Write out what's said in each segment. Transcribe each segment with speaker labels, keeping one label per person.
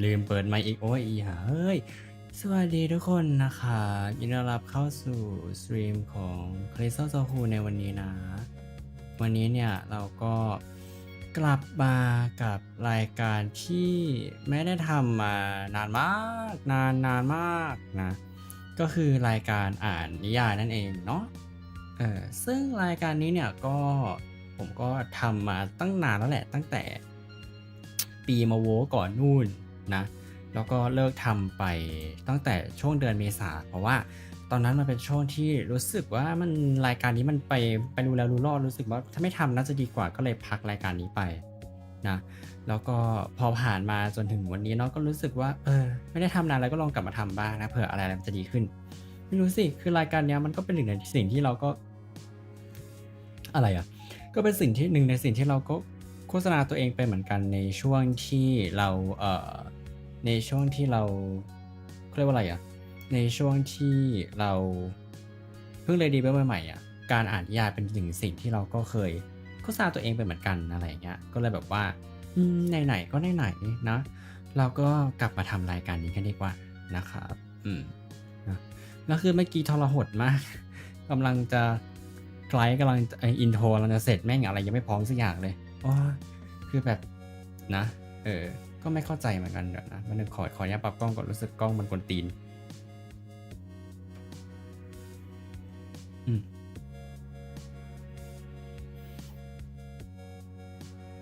Speaker 1: ลืมเปิดไมค์อีกโอ้ยอีหาเฮ้ยสวัสดีทุกคนนะคะยินดีต้อนรับเข้าสู่สตรีมของ CallistoSoCool ในวันนี้นะ วันนี้เนี่ยเราก็กลับมากับรายการที่ไม่ได้ทำมานานมากนานมากนะก็คือรายการอ่านนิยายนั่นเองเนาะซึ่งรายการนี้เนี่ยก็ผมก็ทำมาตั้งนานแล้วแหละตั้งแต่ปีมาโวก่อนนู่นนะแล้วก็เลิกทำไปตั้งแต่ช่วงเดือนเมษาเพราะว่าตอนนั้นมันเป็นช่วงที่รู้สึกว่ามันรายการนี้มันไปรู้แล้วรู้รอดรู้สึกว่าถ้าไม่ทำน่าจะดีกว่าก็เลยพักรายการนี้ไปนะแล้วก็พอผ่านมาจนถึงวันนี้เนาะก็รู้สึกว่าไม่ได้ทำนานแล้วก็ลองกลับมาทำบ้างนะเผื่ออะไรมันจะดีขึ้นไม่รู้สิคือรายการนี้มันก็เป็นหนึ่งในสิ่งที่เราก็อะไรอ่ะก็เป็นสิ่งที่หนึ่งในสิ่งที่เราก็โฆษณาตัวเองไปเหมือนกันในช่วงที่เราในช่วงที่เราเรียกว่าอะไรอ่ะในช่วงที่เราเพิ่งเลยดีเบิลใหม่ๆอ่ะการอ่านนิยายเป็นสิ่งที่เราก็เคยโฆษณาตัวเองไปเหมือนกันอะไรอย่างเงี้ยก็เลยแบบว่าไหนๆก็ไหนๆนะเราก็กลับมาทำรายการนี้กันดีกว่านะครับนะแล้วคือเมื่อกี้ทรหดมากกำลังจะกำลังอินโทรกำลังจะเสร็จแม่งอะไรยังไม่พร้อมสักอย่างเลยอ๋อคือแบบนะก็ไม่เข้าใจเหมือนกันเดี๋ยวนะมันขออนุญาตปรับกล้องก่อนรู้สึกกล้องมันกวนตีน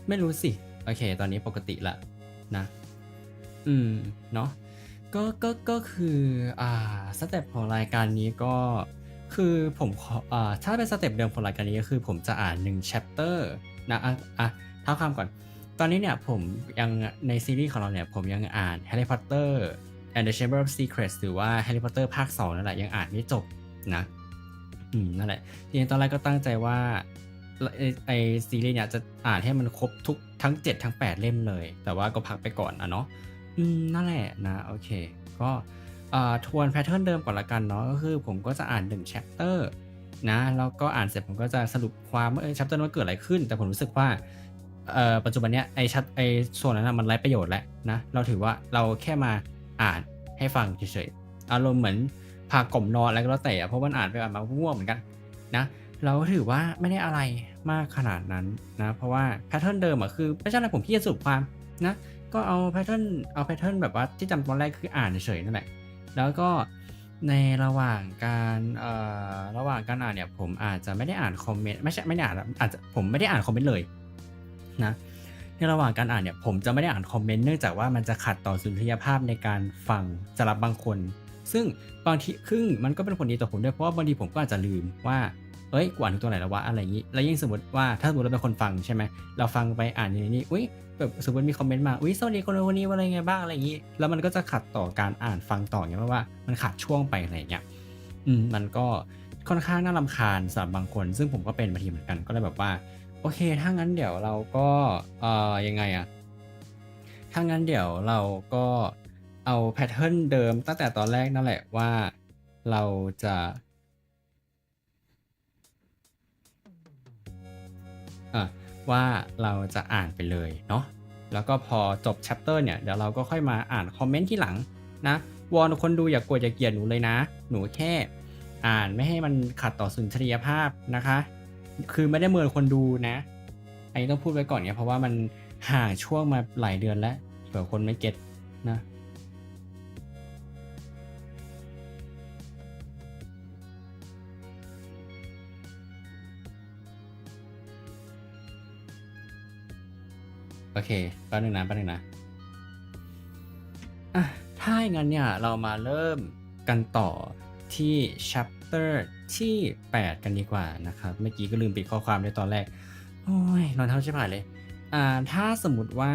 Speaker 1: ไม่รู้สิโอเคตอนนี้ปกติละนะเนาะก็คือสเต็ปของรายการนี้ก็คือผมขอถ้าเป็นสเต็ปเดิมของรายการนี้ก็คือผมจะอ่าน1 chapter นะเท้าความก่อนตอนนี้เนี่ยผมยังในซีรีส์ของเราเนี่ยผมยังอ่าน Harry Potter and the Chamber of Secrets หรือว่า Harry Potter ภาค 2นั่นแหละยังอ่านไม่จบนะนั่นแหละทีนี้ตอนแรกก็ตั้งใจว่าไอซีรีส์เนี่ยจะอ่านให้มันครบทุกทั้ง7ทั้ง8เล่มเลยแต่ว่าก็พักไปก่อนเนาะนั่นแหละนะโอเคก็ทวนแพทเทิร์นเดิมก่อนละกันเนาะก็คือผมก็จะอ่าน1 chapter นะแล้วก็อ่านเสร็จผมก็จะสรุปความว่าchapter นั้นเกิดอะไรขึ้นแต่ผมรู้สึกว่าปัจจุบันเนี้ยไอส่วนนั้นมันไร้ประโยชน์แล้วนะเราถือว่าเราแค่มาอ่านให้ฟังเฉยๆอารมณ์เหมือนพากล่อมนอนอะไรก็แล้วแต่เพราะมันอ่านไปอ่านมาง่วงเหมือนกันนะเราถือว่าไม่ได้อะไรมากขนาดนั้นนะเพราะว่าแพทเทิร์นเดิมคือไม่ใช่อะไรผมขี้เกียจสรุปความนะก็เอาแพทเทิร์นแบบว่าที่จำตอนแรกคืออ่านเฉยๆนั่นแหละแล้วก็ในระหว่างการอ่านเนี่ยผมอาจจะไม่ได้อ่านคอมเมนต์ไม่ใช่ไม่ได้อ่านอาจจะผมไม่ได้อ่านคอมเมนต์เลยนะในระหว่างการอ่านเนี่ยผมจะไม่ได้อ่านคอมเมนต์เนื่องจากว่ามันจะขัดต่อสุนทรียภาพในการฟังสำหรับบางคนซึ่งบางทีมันก็เป็นผลดีต่อผมด้วยเพราะว่าบางทีผมก็อาจจะลืมว่ากูอ่านถึงตัวไหนแล้ววะอะไรอย่างนี้แล้วยิ่งสมมติว่าถ้าสมมติเราเป็นคนฟังใช่ไหมเราฟังไปอ่านอย่างนี้แบบสมมติมีคอมเมนต์มาสวัสดีคนนี้ว่าอะไรไงบ้างอะไรอย่างนี้แล้วมันก็จะขัดต่อการอ่านฟังต่อไงเพราะว่ามันขาดช่วงไปอะไรอย่างเงี้ยมันก็ค่อนข้างน่ารำคาญสำหรับบางคนซึ่งผมก็เป็นบางทีเหมือนกันก็เลยแบบว่าโอเคถ้างั้นเดี๋ยวเราก็ยังไงถ้างั้นเดี๋ยวเราก็เอาแพทเทิร์นเดิมตั้งแต่ตอนแรกนั่นแหละว่าเราจะว่าเราจะอ่านไปเลยเนาะแล้วก็พอจบ chapter เนี่ยเดี๋ยวเราก็ค่อยมาอ่านคอมเมนต์ที่หลังนะวอนคนดูอย่าโกรธอย่าเกลียดหนูเลยนะหนูแค่อ่านไม่ให้มันขัดต่อสุนทรียภาพนะคะคือไม่ได้เมินคนดูนะอันนี้ต้องพูดไว้ก่อนเนี่ยเพราะว่ามันห่างช่วงมาหลายเดือนแล้วเผื่อคนไม่เก็ตนะโอเคแป๊บนึงนะถ้าอย่างนั้นเนี่ยเรามาเริ่มกันต่อที่ chapter ที่8กันดีกว่านะครับเมื่อกี้ก็ลืมปิดข้อความในตอนแรกโอ้ยนอนเท่าชิบหายเลยถ้าสมมติว่า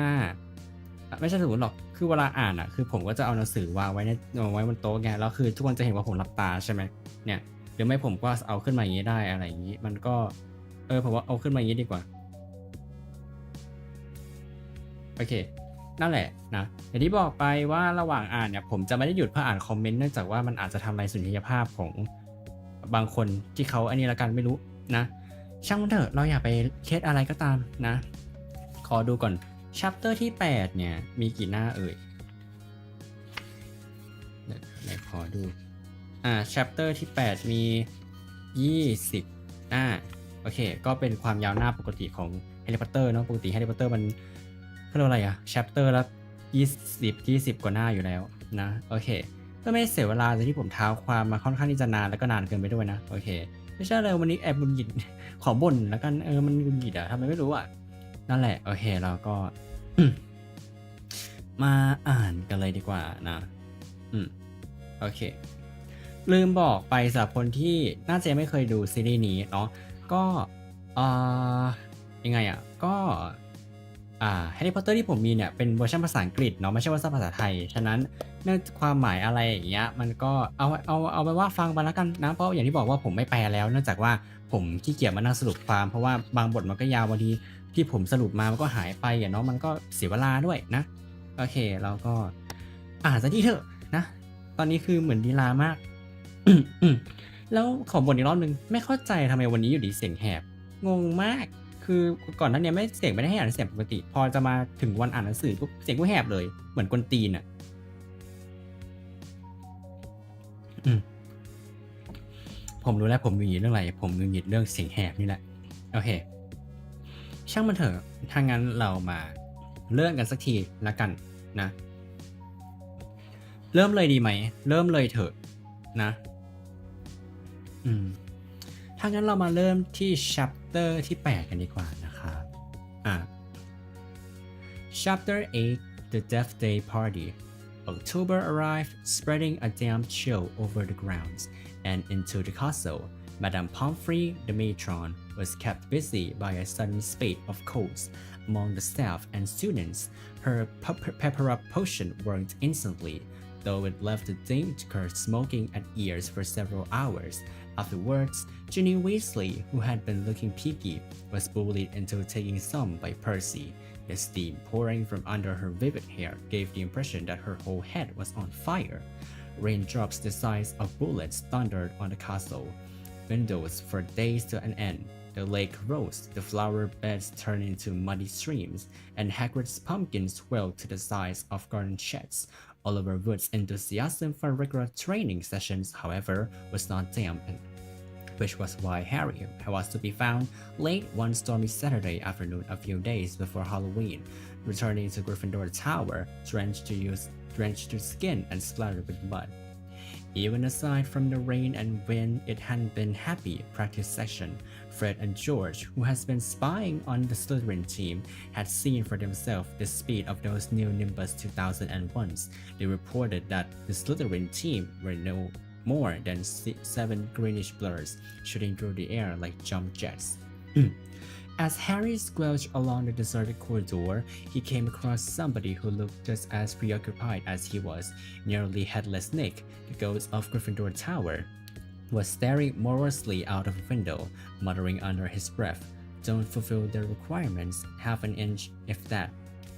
Speaker 1: ไม่ใช่สมมติหรอกคือเวลาอ่านคือผมก็จะเอาหนังสือวางไว้บนโต๊ะไงแล้วคือทุกคนจะเห็นว่าผมหลับตาใช่ไหมเนี่ยหรือไม่ผมก็เอาขึ้นมาอย่างนี้ได้อะไรอย่างนี้มันก็ผมว่าเอาขึ้นมาอย่างนี้ดีกว่าโอเคนั่นแหละนะอย่างที่บอกไปว่าระหว่างอ่านเนี่ยผมจะไม่ได้หยุดเพื่ออ่านคอมเมนต์เนื่องจากว่ามันอาจจะทำลายสุนทรียภาพของบางคนที่เขาอันนี้ละกันไม่รู้นะช่างมันเถอะเราอย่าไปเคสอะไรก็ตามนะขอดูก่อน chapter ที่8เนี่ยมีกี่หน้าเอ่ย ขอดูchapter ที่8มี20โอเคก็เป็นความยาวหน้าปกติของ Harry Potter เนาะปกติ Harry Potter มันเขาเรียกว่าอะไรchapter ละ20กว่าหน้าอยู่แล้วนะโอเคก็ไม่เสียเวลาเลยที่ผมเท้าความมาค่อนข้างที่จะนานแล้วก็นานเกินไปด้วยนะโอเคไม่ใช่เลยวันนี้แอบบุญหยิด ขอบ่นแล้วกันมันบุญหยิดทำไมไม่รู้นั่นแหละโอเคเราก็ มาอ่านกันเลยดีกว่านะโอเคลืมบอกไปสำหรับคนที่น่าจะไม่เคยดูซีรีส์นี้เนาะก็ยังไงก็แฮร์รี่พอตเตอร์ที่ผมมีเนี่ยเป็นเวอร์ชันภาษาอังกฤษเนาะไม่ใช่เวอร์ชันภาษาไทยฉะนั้นเนื่องความหมายอะไรอย่างเงี้ยมันก็เอาไปว่าฟังไปแล้วกันนะเพราะอย่างที่บอกว่าผมไม่แปลแล้วเนื่องจากว่าผมขี้เกียจมานั่งสรุปความเพราะว่าบางบทมันก็ยาวบางทีที่ผมสรุปมามันก็หายไปเนาะมันก็เสียเวลาด้วยนะโอเคเราก็ซะทีเถอะนะตอนนี้คือเหมือนดีลามาก แล้วขอบ่นอีกรอบนึงไม่เข้าใจทำไมวันนี้อยู่ดีเสียงแหบงงมากคือก่อนหน้านี้ไม่ได้ให้อ่านเสียงปกติพอจะมาถึงวันอ่านหนังสือปุ๊บเสียงก็แหบเลยเหมือนกวนตีนผมรู้แล้วผมมีเรื่องอะไรผมมีเรื่องเสียงแหบนี่แหละโอเคช่างมันเถอะถ้างั้นเรามาเริ่มกันสักทีละกันนะเริ่มเลยดีไหมเริ่มเลยเถอะนะถ้างั้นเรามาเริ่มที่ chapter ที่8กันดีกว่านะครับchapter 8 The Death Day Party October arrived spreading a damp chill over the grounds and into the castle. Madame Pomfrey, the matron, was kept busy by a sudden spate of colds among the staff and students. Her pepper-up potion worked instantly, though it left the danger smoking at ears for several hours. Afterwards, Ginny Weasley, who had been looking peaky, was bullied into taking some by Percy. The steam pouring from under her vivid hair gave the impression that her whole head was on fire. Raindrops the size of bullets thundered on the castle. Windows for days to an end. The lake rose, the flower beds turned into muddy streams, and Hagrid's pumpkins swelled to the size of garden sheds. Oliver Wood's enthusiasm for regular training sessions, however, was not dampened, which was why Harry was to be found late one stormy Saturday afternoon a few days before Halloween, returning to Gryffindor Tower, drenched to skin and splattered with mud. Even aside from the rain and wind, it hadn't been happy practice session. Fred and George, who has been spying on the Slytherin team, had seen for themselves the speed of those new Nimbus 2001s. They reported that the Slytherin team were no more than 7 greenish blurs shooting through the air like jump jets. As Harry squelched along the deserted corridor, he came across somebody who looked just as preoccupied as he was. Nearly headless Nick, the ghost of Gryffindor Tower, was staring morosely out of a window, muttering under his breath, "Don't fulfill their requirements, half an inch if that."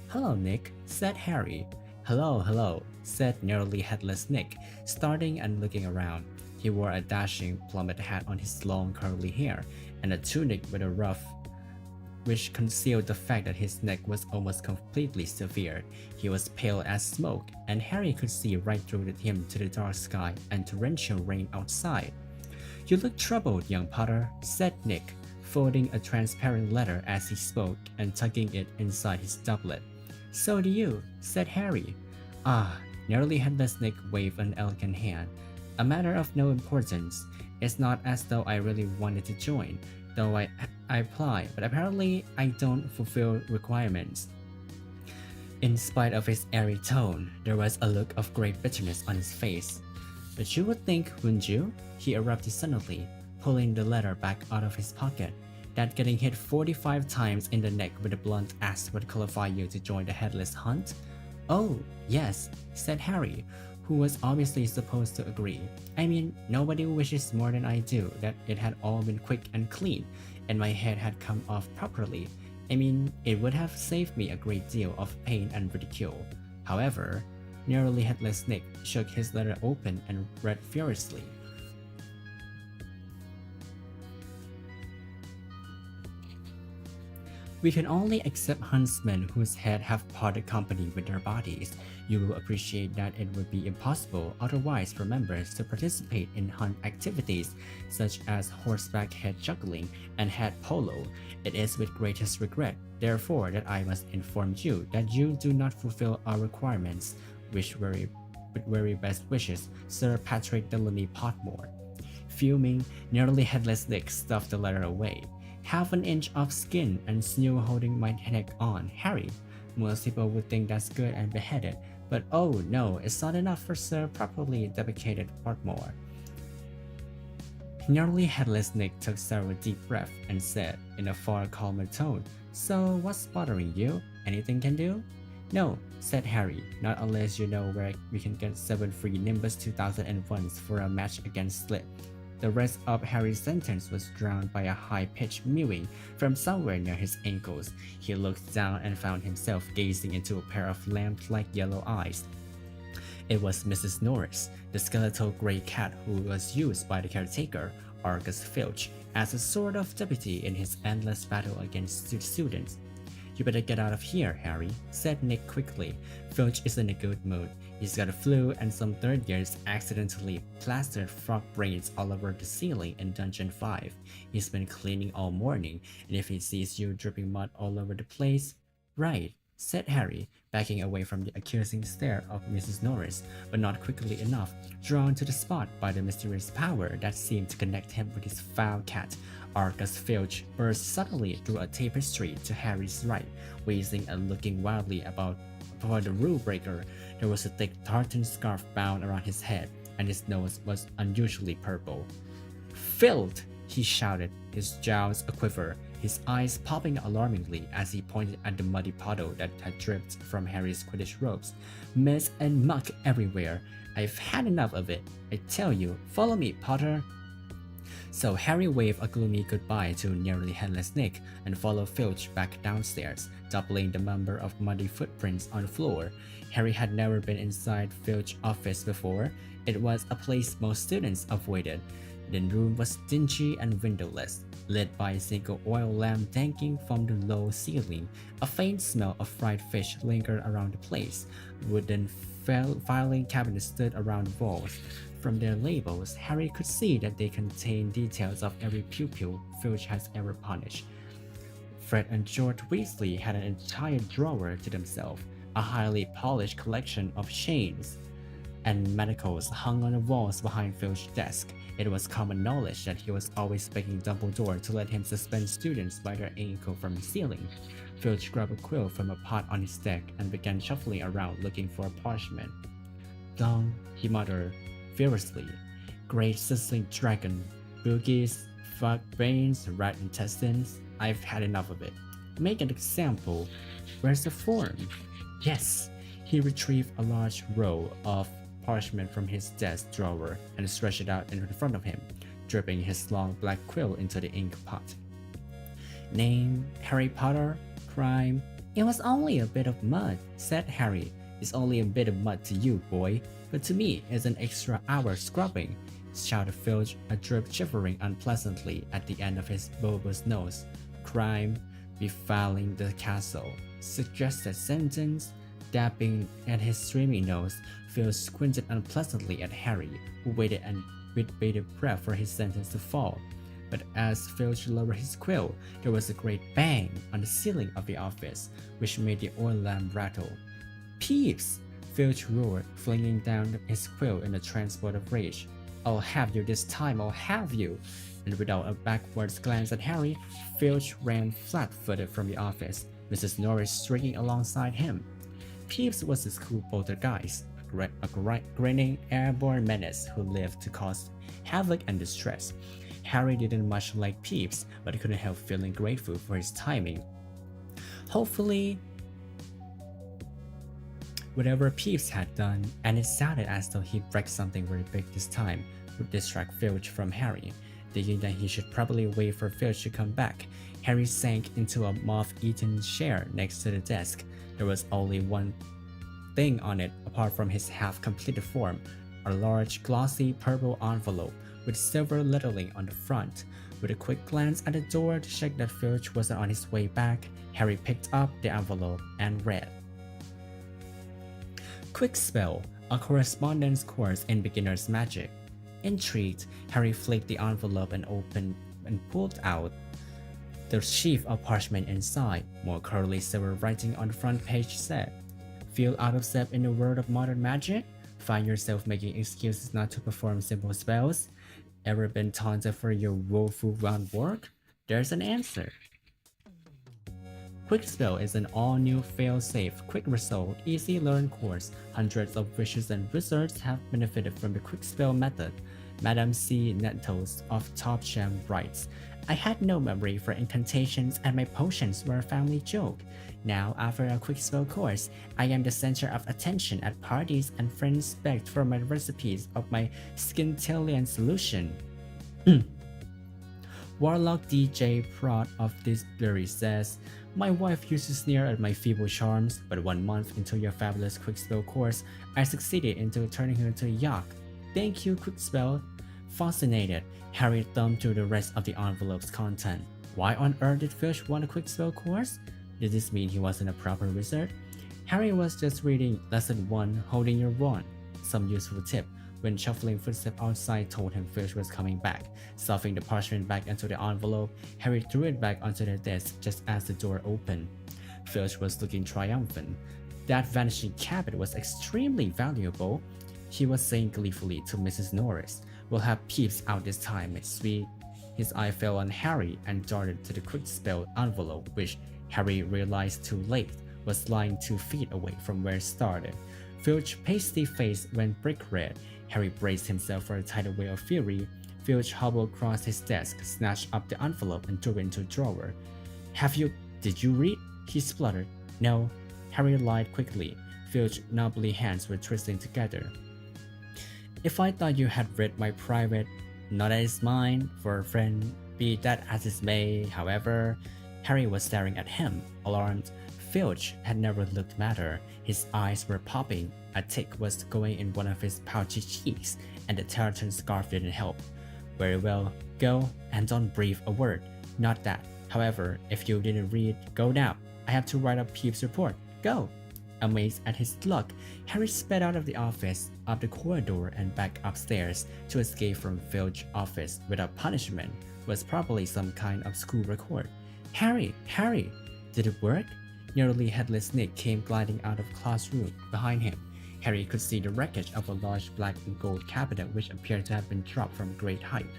Speaker 1: "Hello, Nick," said Harry. Hello, said nearly headless Nick, starting and looking around. He wore a dashing plummet hat on his long curly hair, and a tunic with a ruff which concealed the fact that his neck was almost completely severed. He was pale as smoke, and Harry could see right through him to the dark sky and torrential rain outside. "You look troubled, young Potter," said Nick, folding a transparent letter as he spoke and tucking it inside his doublet. "So do you," said Harry. Nearly headless Nick waved an elegant hand. "A matter of no importance. It's not as though I really wanted to join, though I apply, but apparently I don't fulfill requirements." In spite of his airy tone, there was a look of great bitterness on his face. "But you would think, wouldn't you?" he erupted suddenly, pulling the letter back out of his pocket, "that getting hit 45 times in the neck with a blunt axe would qualify you to join the Headless Hunt?" "Oh, yes," said Harry, who was obviously supposed to agree. "I mean, nobody wishes more than I do that it had all been quick and clean, and my head had come off properly. I mean, it would have saved me a great deal of pain and ridicule. However," nearly headless Nick shook his letter open and read furiously. We can only accept huntsmen whose heads have parted company with their bodies. You will appreciate that it would be impossible otherwise for members to participate in hunt activities such as horseback head juggling and head polo. It is with greatest regret, therefore, that I must inform you that you do not fulfill our requirements. With very best wishes, Sir Patrick Delaney Potmore. Fuming, nearly headless Nick stuffed the letter away. Half an inch of skin and snow holding my neck on, Harry. Most people would think that's good and beheaded, but oh no, it's not enough for Sir properly dedicated Potmore. Nearly headless Nick took several deep breaths and said, in a far calmer tone, "So what's bothering you? Anything can do?" "No," said Harry, "not unless you know where we can get 7 free Nimbus 2001s for a match against Slip." The rest of Harry's sentence was drowned by a high-pitched mewing from somewhere near his ankles. He looked down and found himself gazing into a pair of lamp-like yellow eyes. It was Mrs. Norris, the skeletal grey cat who was used by the caretaker, Argus Filch, as a sort of deputy in his endless battle against students. "You better get out of here, Harry," said Nick quickly. "Filch is in a good mood. He's got a flu and some third years accidentally plastered frog brains all over the ceiling in Dungeon 5. He's been cleaning all morning, and if he sees you dripping mud all over the place..." "Right," said Harry, backing away from the accusing stare of Mrs. Norris, but not quickly enough, drawn to the spot by the mysterious power that seemed to connect him with his foul cat. Argus Filch burst suddenly through a tapestry to Harry's right, wheezing and looking wildly about for the rule breaker. There was a thick tartan scarf bound around his head, and his nose was unusually purple. "Filth!" he shouted, his jowls a-quiver, his eyes popping alarmingly as he pointed at the muddy puddle that had dripped from Harry's Quidditch robes. "Mess and muck everywhere. I've had enough of it. I tell you, follow me, Potter." So Harry waved a gloomy goodbye to nearly headless Nick and followed Filch back downstairs, doubling the number of muddy footprints on the floor. Harry had never been inside Filch's office before. It was a place most students avoided. The room was dingy and windowless, lit by a single oil lamp dangling from the low ceiling. A faint smell of fried fish lingered around the place. Wooden filing cabinets stood around the walls. From their labels, Harry could see that they contained details of every pupil Filch has ever punished. Fred and George Weasley had an entire drawer to themselves, a highly polished collection of chains and manacles hung on the walls behind Filch's desk. It was common knowledge that he was always begging Dumbledore to let him suspend students by their ankle from the ceiling. Filch grabbed a quill from a pot on his desk and began shuffling around looking for a parchment. "Dung," he muttered furiously. "Great sizzling dragon, boogies, frog brains, rat intestines. I've had enough of it. Make an example. Where's the form?" "Yes." He retrieved a large roll of parchment from his desk drawer and stretched it out in front of him, dripping his long black quill into the ink pot. "Name, Harry Potter. Crime." "It was only a bit of mud," said Harry. "It's only a bit of mud to you, boy, but to me it's an extra hour scrubbing," shouted Filch, a drip shivering unpleasantly at the end of his bulbous nose. "Crime, befiling the castle," suggested sentence. Dabbing at his streamy nose, Filch squinted unpleasantly at Harry, who waited with bated breath for his sentence to fall. But as Filch lowered his quill, there was a great bang on the ceiling of the office, which made the oil lamp rattle. "Peeves!" Filch roared, flinging down his quill in a transport of rage. "I'll have you this time, I'll have you!" And without a backwards glance at Harry, Filch ran flat-footed from the office, Mrs. Norris streaking alongside him. Peeves was a school poltergeist, a grinning airborne menace who lived to cause havoc and distress. Harry didn't much like Peeves, but couldn't help feeling grateful for his timing. Hopefully, whatever Peeves had done, and it sounded as though he'd wrecked something very big this time, would distract Filch from Harry. Thinking that he should probably wait for Filch to come back, Harry sank into a moth-eaten chair next to the desk. There was only one thing on it apart from his half-completed form, a large glossy purple envelope with silver lettering on the front. With a quick glance at the door to check that Filch wasn't on his way back, Harry picked up the envelope and read. Quick Spell, a correspondence course in beginner's magic. Intrigued, Harry flicked the envelope and pulled out the sheaf of parchment inside. More curly silver writing on the front page said, "Feel out of step in the world of modern magic? Find yourself making excuses not to perform simple spells? Ever been taunted for your woeful groundwork? There's an answer." Quick Spell is an all-new fail-safe, quick result, easy learn course. Hundreds of witches and wizards have benefited from the Quick Spell method. Madame C. Nettles of Top Gem writes, "I had no memory for incantations and my potions were a family joke. Now, after a Quick Spell course, I am the center of attention at parties and friends begged for my recipes of my Skintillion solution." Warlock DJ Prod of Disbury says, "My wife used to sneer at my feeble charms, but 1 month into your fabulous Quick Spell course, I succeeded into turning her into a yak. Thank you, Quick Spell." Fascinated, Harry thumbed through the rest of the envelope's content. Why on earth did Filch want a Quick Spell course? Did this mean he wasn't a proper wizard? Harry was just reading Lesson 1, Holding Your Wand. Some useful tip. When shuffling footsteps outside told him Filch was coming back. Stuffing the parchment back into the envelope, Harry threw it back onto the desk just as the door opened. Filch was looking triumphant. That vanishing cabinet was extremely valuable, he was saying gleefully to Mrs. Norris. "We'll have peeps out this time, Miss Sweet." His eye fell on Harry and darted to the Quick Spell envelope, which Harry realized too late was lying 2 feet away from where it started. Filch's pasty face went brick red. Harry braced himself for a tidal wave of fury. Filch hobbled across his desk, snatched up the envelope and threw it into a drawer. Did you read?" he spluttered. "No." Harry lied quickly. Filch's knobbly hands were twisting together. "If I thought you had read my private, not as mine, for a friend, be that as it may, however." Harry was staring at him, alarmed. Filch had never looked madder. His eyes were popping. A tick was going in one of his pouchy cheeks, and the tartan scarf didn't help. "Very well, go, and don't breathe a word. Not that. However, if you didn't read, go now. I have to write up Peeps' report. Go." Amazed at his luck, Harry sped out of the office, up the corridor, and back upstairs. To escape from Filch's office without punishment was probably some kind of school record. Harry! Did it work?" Nearly headless Nick came gliding out of the classroom. Behind him, Harry could see the wreckage of a large black and gold cabinet which appeared to have been dropped from great height.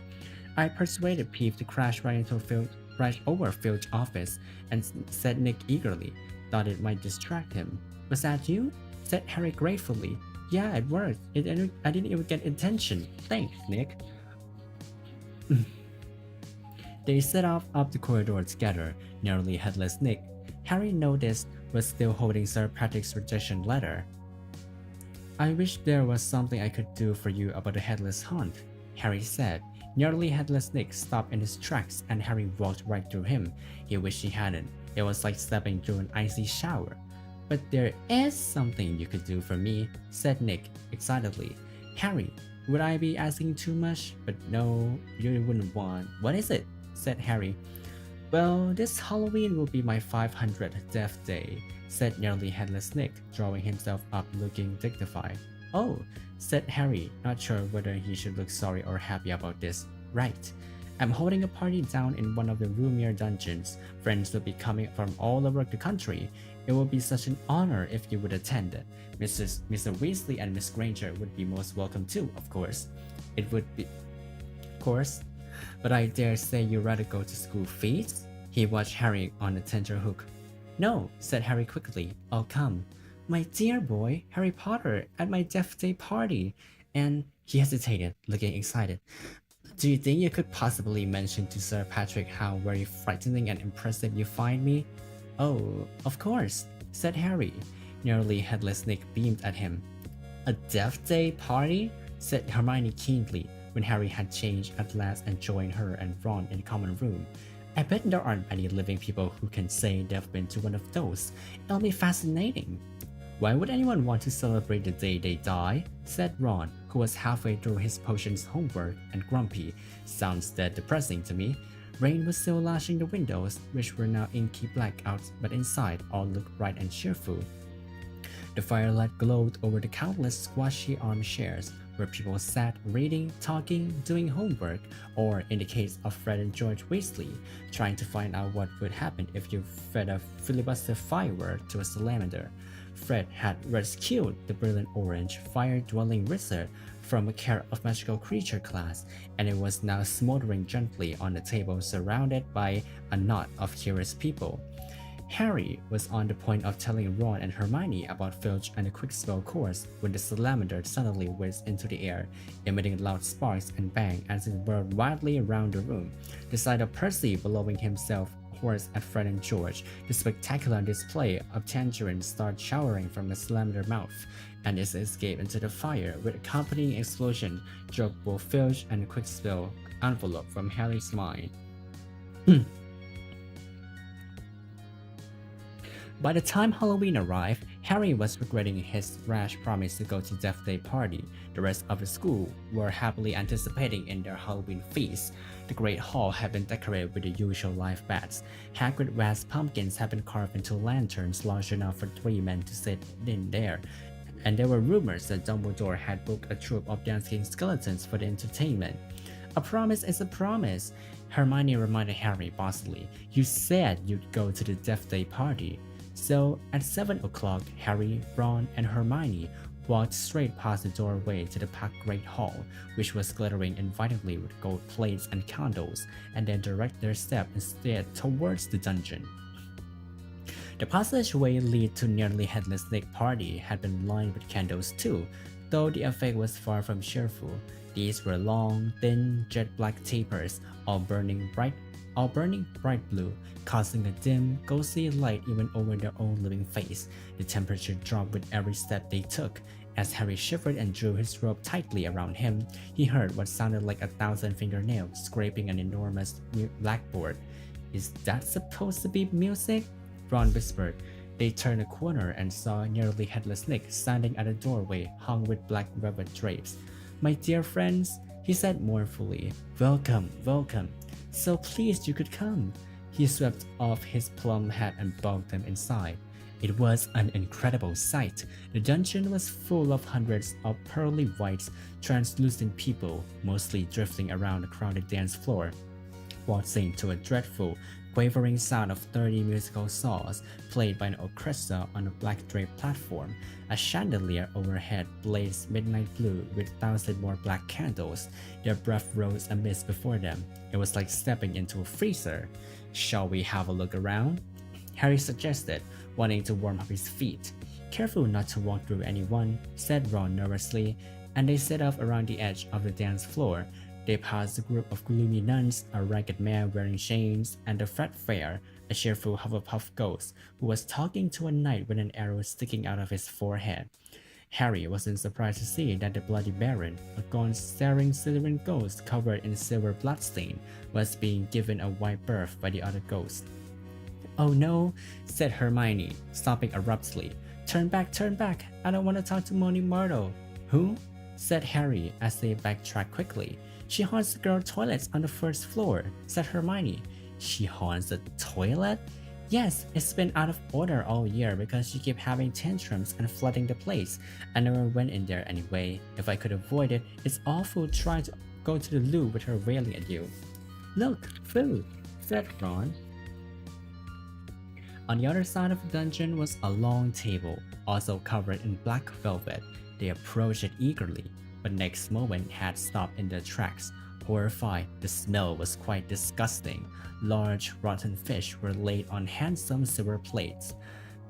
Speaker 1: "I persuaded Peeves to crash right over Filch's office," and said Nick eagerly. "Thought it might distract him." "Was that you?" said Harry gratefully. "Yeah, it worked. I didn't even get attention. Thanks, Nick." They set off up the corridor together. Nearly headless Nick, Harry noticed, was still holding Sir Patrick's rejection letter. "I wish there was something I could do for you about the headless hunt," Harry said. Nearly headless Nick stopped in his tracks and Harry walked right through him. He wished he hadn't. It was like stepping through an icy shower. "But there is something you could do for me," said Nick excitedly. "Harry, would I be asking too much? But no, you wouldn't want." "What is it?" said Harry. "Well, this Halloween will be my 500th death day," said Nearly Headless Nick, drawing himself up looking dignified. "Oh," said Harry, not sure whether he should look sorry or happy about this. "Right. I'm holding a party down in one of the roomier dungeons. Friends will be coming from all over the country. It will be such an honor if you would attend. Mr. Weasley and Miss Granger would be most welcome too, of course." "It would be, of course. But I dare say you'd rather go to school feast?" He watched Harry on a tenterhook. "No," said Harry quickly. "I'll come." "My dear boy, Harry Potter, at my death day party." And he hesitated, looking excited. "Do you think you could possibly mention to Sir Patrick how very frightening and impressive you find me?" "Oh, of course," said Harry. Nearly Headless Nick beamed at him. "A death day party?" said Hermione keenly, when Harry had changed at last and joined her and Ron in the common room. "I bet there aren't many living people who can say they've been to one of those. It'll be fascinating." Why would anyone want to celebrate the day they die? Said Ron, who was halfway through his potion's homework and grumpy. Sounds that depressing to me. Rain was still lashing the windows, which were now inky blackouts, but inside all looked bright and cheerful. The firelight glowed over the countless squashy armchairs, where people sat reading, talking, doing homework, or in the case of Fred and George Weasley, trying to find out what would happen if you fed a filibuster firework to a salamander. Fred had rescued the brilliant orange fire-dwelling wizard from a care of magical creature class, and it was now smoldering gently on the table surrounded by a knot of curious people. Harry was on the point of telling Ron and Hermione about Filch and the Quickspell course when the salamander suddenly whizzed into the air, emitting loud sparks and bang as it whirled wildly around the room. The sight of Percy bellowing himself hoarse at Fred and George, the spectacular display of tangerines start showering from the salamander mouth, and its escape into the fire with accompanying explosion drove both Filch and the Quickspell envelope from Harry's mind. By the time Halloween arrived, Harry was regretting his rash promise to go to Death Day party. The rest of the school were happily anticipating in their Halloween feast. The great hall had been decorated with the usual live bats. Hagrid wax pumpkins had been carved into lanterns large enough for 3 men to sit in there. And there were rumors that Dumbledore had booked a troupe of dancing skeletons for the entertainment. A promise is a promise, Hermione reminded Harry bossily. You said you'd go to the Death Day party. So, at 7 o'clock, Harry, Ron, and Hermione walked straight past the doorway to the packed Great Hall, which was glittering invitingly with gold plates and candles, and then directed their steps instead towards the dungeon. The passageway leading to nearly Headless Nick party had been lined with candles too, though the effect was far from cheerful. These were long, thin, jet-black tapers, all burning bright blue, casting a dim, ghostly light even over their own living face. The temperature dropped with every step they took. As Harry shivered and drew his robe tightly around him, he heard what sounded like 1,000 fingernails scraping an enormous blackboard. Is that supposed to be music? Ron whispered. They turned a corner and saw nearly Headless Nick standing at a doorway hung with black velvet drapes. My dear friends, he said mournfully, welcome, welcome. So pleased you could come. He swept off his plum hat and bogged them inside. It was an incredible sight. The dungeon was full of hundreds of pearly white, translucent people, mostly drifting around the crowded dance floor, waltzing to a dreadful, quavering sound of 30 musical saws played by an orchestra on a black draped platform. A chandelier overhead blazed midnight blue with 1,000 more black candles. Their breath rose a mist before them. It was like stepping into a freezer. Shall we have a look around? Harry suggested, wanting to warm up his feet. Careful not to walk through anyone, said Ron nervously, and they set off around the edge of the dance floor. They passed a group of gloomy nuns, a ragged man wearing chains, and the Fred Fair, a cheerful Hufflepuff ghost who was talking to a knight with an arrow sticking out of his forehead. Harry wasn't surprised to see that the Bloody Baron, a gaunt, staring Slytherin ghost covered in silver bloodstain, was being given a wide berth by the other ghosts. Oh no, said Hermione, stopping abruptly. Turn back, I don't want to talk to Moaning Myrtle. Who? Said Harry as they backtracked quickly. She haunts the girl toilets on the first floor, said Hermione. She haunts the toilet? Yes, it's been out of order all year because she kept having tantrums and flooding the place. I never went in there anyway. If I could avoid it, it's awful trying to go to the loo with her wailing at you. Look, food, said Ron. On the other side of the dungeon was a long table, also covered in black velvet. They approached it eagerly, but next moment had stopped in their tracks. Horrified, the smell was quite disgusting. Large, rotten fish were laid on handsome silver plates.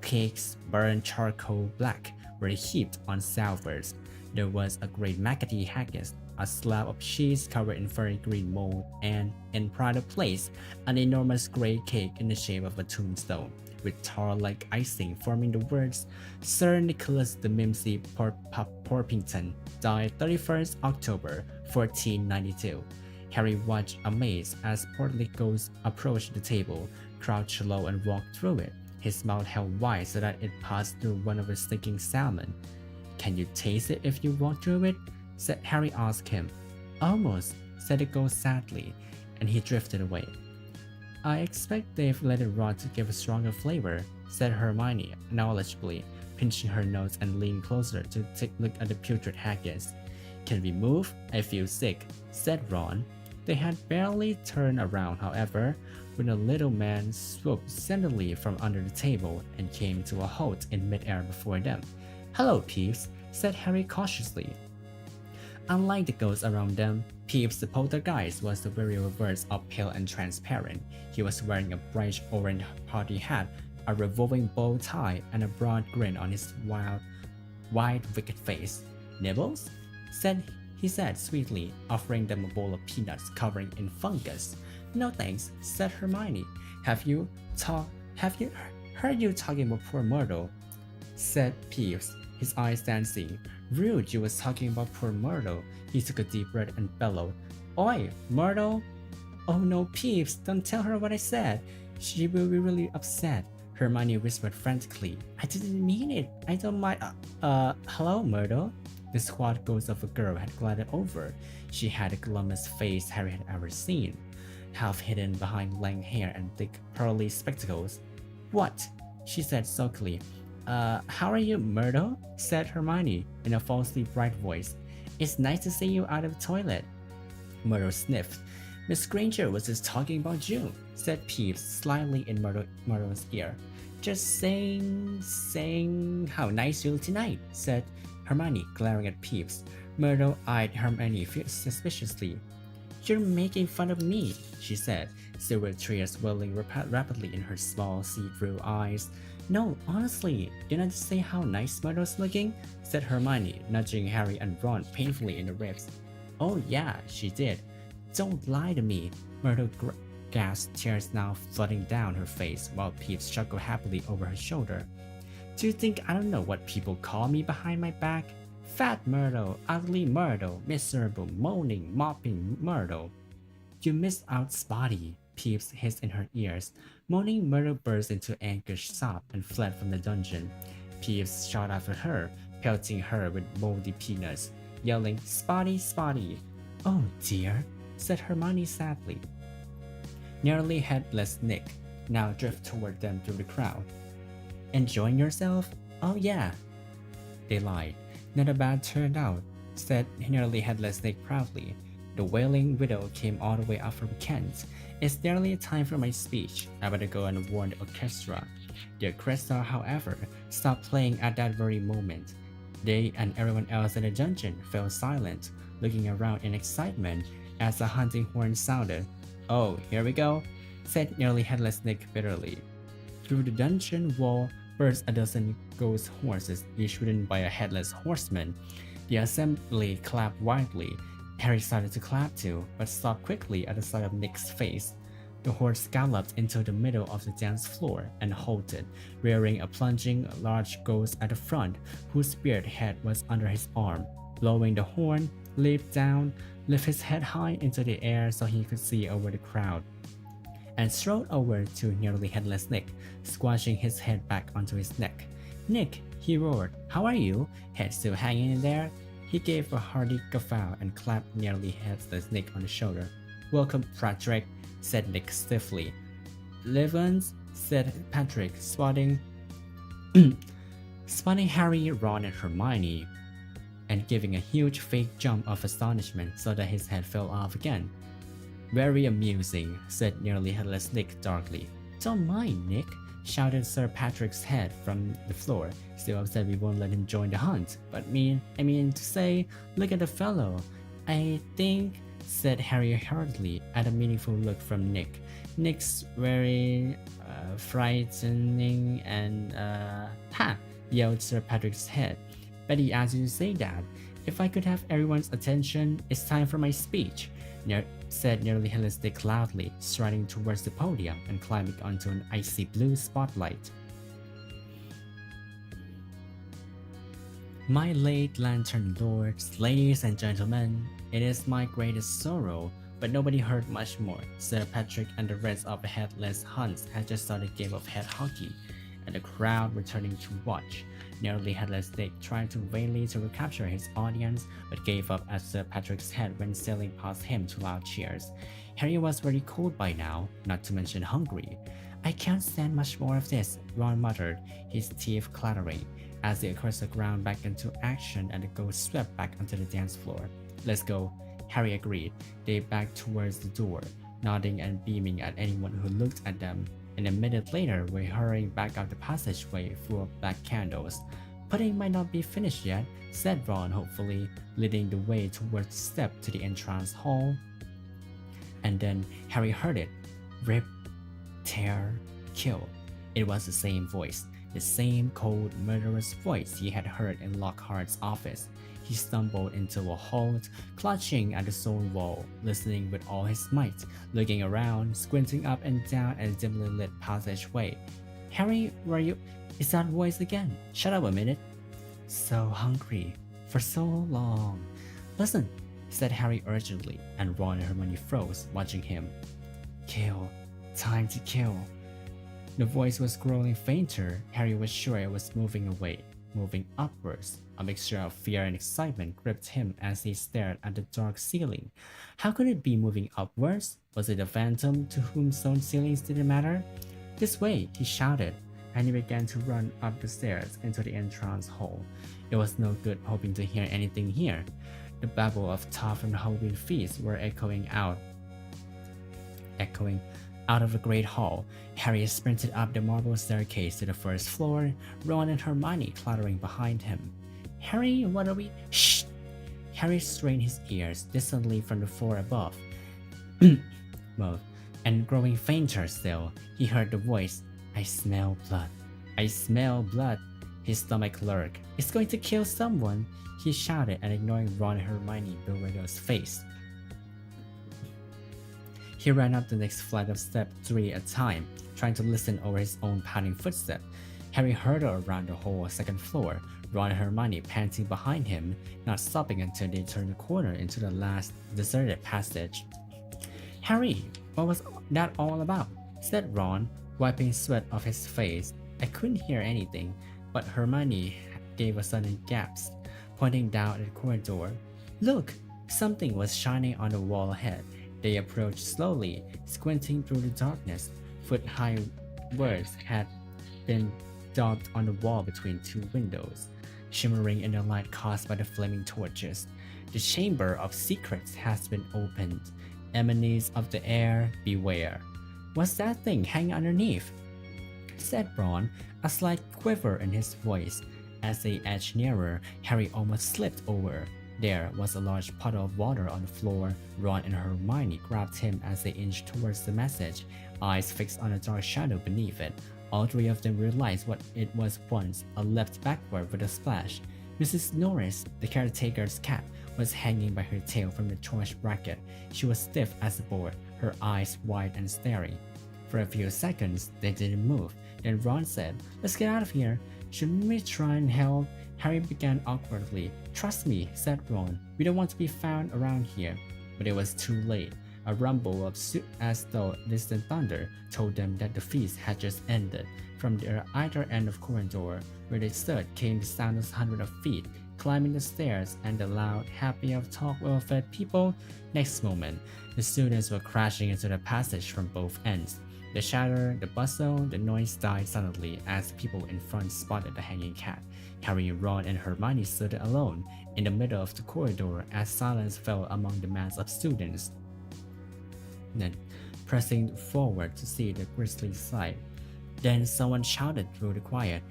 Speaker 1: Cakes, burned charcoal black, were heaped on salvers. There was a great maggoty haggis, a slab of cheese covered in furry green mold, and, in pride of place, an enormous grey cake in the shape of a tombstone, with tar-like icing forming the words, Sir Nicholas de Mimsy Porpington, died 31st October, 1492. Harry watched amazed as portly ghosts approached the table, crouched low and walked through it. his mouth held wide so that it passed through one of his stinking salmon. Can you taste it if you walk through it? Said Harry asked him. Almost, said the ghost sadly, and he drifted away. I expect they've let it rot to give a stronger flavor, said Hermione knowledgeably, pinching her nose and leaning closer to take a look at the putrid haggis. Can we move? I feel sick, said Ron. They had barely turned around, however, when a little man swooped suddenly from under the table and came to a halt in midair before them. Hello, Peeves, said Harry cautiously. Unlike the ghosts around them, Peeves the poltergeist was the very reverse of pale and transparent. He was wearing a bright orange party hat, a revolving bow tie, and a broad grin on his wide, wicked face. Nibbles? He said sweetly, offering them a bowl of peanuts covering in fungus. No thanks, said Hermione. Have you heard you talking about poor Myrtle? Said Peeves, his eyes dancing. Rude, you was talking about poor Myrtle. He took a deep breath and bellowed. Oi, Myrtle! Oh no, Peeves, don't tell her what I said. She will be really upset. Hermione whispered frantically. I didn't mean it. I don't mind. Hello, Myrtle? The squat ghost of a girl had glided over. She had the glumest face Harry had ever seen, half hidden behind lank hair and thick, pearly spectacles. What? She said sulkily. How are you, Myrtle? Said Hermione in a falsely bright voice. It's nice to see you out of the toilet. Myrtle sniffed. Miss Granger was just talking about you, said Peeves slyly in Myrtle's ear. Just saying how nice you look tonight, said Hermione, glaring at Peeves. Myrtle eyed Hermione suspiciously. You're making fun of me, she said, silver tears welling rapidly in her small see-through eyes. No, honestly, didn't I just say how nice Myrtle's looking? Said Hermione, nudging Harry and Ron painfully in the ribs. Oh yeah, she did. Don't lie to me, Myrtle gasped, tears now flooding down her face while Peeves chuckled happily over her shoulder. Do you think I don't know what people call me behind my back? Fat Myrtle, ugly Myrtle, miserable, moaning, mopping Myrtle. You missed out Spotty, Peeves hissed in her ears. Moaning Myrtle burst into anguish sob and fled from the dungeon. Peeves shot after her, pelting her with moldy peanuts, yelling, Spotty, Spotty. Oh dear, said Hermione sadly. Nearly headless Nick now drifted toward them through the crowd. Enjoying yourself? Oh yeah. They lied. Not a bad turnout, said nearly headless Nick proudly. The wailing widow came all the way up from Kent. It's nearly time for my speech. I better go and warn the orchestra. The orchestra, however, stopped playing at that very moment. They and everyone else in the dungeon fell silent, looking around in excitement as the hunting horn sounded. Oh, here we go, said nearly headless Nick bitterly. Through the dungeon wall burst a dozen ghost horses, each ridden by a headless horseman. The assembly clapped wildly. Harry started to clap too, but stopped quickly at the sight of Nick's face. The horse galloped into the middle of the dance floor and halted, rearing a plunging large ghost at the front, whose speared head was under his arm. Blowing the horn, leaped down, lifted his head high into the air so he could see over the crowd, and strode over to nearly headless Nick, squashing his head back onto his neck. Nick, he roared, how are you? Head still hanging in there? He gave a hearty guffaw and clapped nearly headless Nick on the shoulder. Welcome, Patrick, said Nick stiffly. Livens, said Patrick, spotting Harry, Ron, and Hermione, and giving a huge fake jump of astonishment so that his head fell off again. Very amusing, said nearly headless Nick darkly. Don't mind, Nick, shouted Sir Patrick's head from the floor, still upset we won't let him join the hunt. But I mean to say, look at the fellow. I think, said Harry hurriedly at a meaningful look from Nick. Nick's very frightening and ha! Yelled Sir Patrick's head. Betty asked you to say that. If I could have everyone's attention, it's time for my speech, said nearly headless Nick loudly, striding towards the podium and climbing onto an icy blue spotlight. My late lantern lords, ladies and gentlemen, it is my greatest sorrow, but nobody heard much more. Sir Patrick and the rest of the headless hunts had just started a game of head hockey, and the crowd returning to watch. Nearly headless Dick tried to vainly to recapture his audience, but gave up as Sir Patrick's head went sailing past him to loud cheers. Harry was very cold by now, not to mention hungry. I can't stand much more of this, Ron muttered, his teeth clattering, as he cursed the ground back into action and the ghost swept back onto the dance floor. Let's go, Harry agreed. They backed towards the door, nodding and beaming at anyone who looked at them, and a minute later were hurrying back up the passageway full of black candles. Pudding might not be finished yet, said Ron hopefully, leading the way towards the step to the entrance hall. And then Harry heard it. Rip, tear, kill. It was the same voice, the same cold, murderous voice he had heard in Lockhart's office. He stumbled into a halt, clutching at the stone wall, listening with all his might, looking around, squinting up and down at the dimly lit passageway. Harry, where you? It's that voice again. Shut up a minute. So hungry. For so long. Listen, said Harry urgently, and Ron and Hermione froze, watching him. Kill. Time to kill. The voice was growing fainter. Harry was sure it was moving away, moving upwards. A mixture of fear and excitement gripped him as he stared at the dark ceiling. How could it be moving upwards? Was it a phantom to whom stone ceilings didn't matter? This way, he shouted, and he began to run up the stairs into the entrance hall. It was no good hoping to hear anything here. The babble of tough and Halloween feasts were echoing out of the great hall. Harry sprinted up the marble staircase to the first floor, Ron and Hermione clattering behind him. Harry, what are we? Shh! Harry strained his ears distantly from the floor above. And growing fainter still, he heard the voice. I smell blood. I smell blood. His stomach lurked. It's going to kill someone, he shouted, and ignoring Ron and Hermione bewildered's face. He ran up the next flight of steps 3 at a time, trying to listen over his own padding footsteps. Harry hurtled around the whole second floor, Ron and Hermione panting behind him, not stopping until they turned the corner into the last deserted passage. Harry, what was that all about? Said Ron, wiping sweat off his face. I couldn't hear anything, but Hermione gave a sudden gasp, pointing down at the corridor. Look! Something was shining on the wall ahead. They approached slowly, squinting through the darkness. Foot-high words had been daubed on the wall between 2 windows, shimmering in the light caused by the flaming torches. The chamber of secrets has been opened. Emanates of the air, beware. What's that thing hanging underneath? Said Ron, a slight quiver in his voice. As they edged nearer, Harry almost slipped over. There was a large puddle of water on the floor. Ron and Hermione grabbed him as they inched towards the message, eyes fixed on a dark shadow beneath it. All 3 of them realized what it was once, and leapt backward with a splash. Mrs. Norris, the caretaker's cat, was hanging by her tail from the torch bracket. She was stiff as a board, her eyes wide and staring. For a few seconds, they didn't move. Then Ron said, Let's get out of here. Shouldn't we try and help? Harry began awkwardly. Trust me, said Ron. We don't want to be found around here. But it was too late. A rumble as though distant thunder told them that the feast had just ended. From the either end of the corridor where they stood came the sound of hundreds of feet climbing the stairs and the loud, happy of talk well-fed people. Next moment, the students were crashing into the passage from both ends. The chatter, the bustle, the noise died suddenly as people in front spotted the hanging cat. Harry, Ron, and Hermione stood alone in the middle of the corridor as silence fell among the mass of students. Then, pressing forward to see the grisly sight. Then someone shouted through the quiet,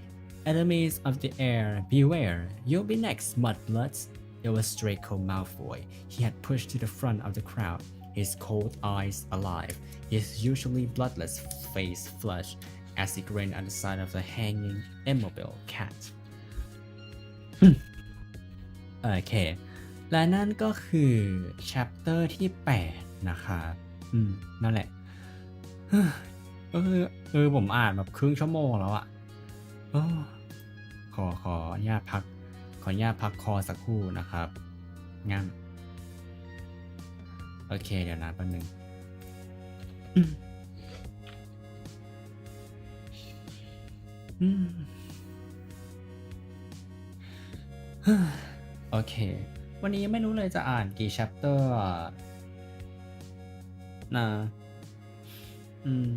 Speaker 1: Enemies of the air, beware! You'll be next, mudbloods! It was Draco Malfoy. He had pushed to the front of the crowd, his cold eyes alive, his usually bloodless face flushed as he grinned at the sight of the hanging, immobile cat. โอเค และนั่นก็คือ chapter ที่ 8 นะครับนั่นแหละ ผมอ่านแบบครึ่งชั่วโมงแล้วอะขออนุญาตพักคอสักครู่นะครับงั้นโอเคเดี๋ยวนะแป๊บนึง อืมโอเค วันนี้ไม่รู้เลยจะอ่านกี่ chapter นะอืม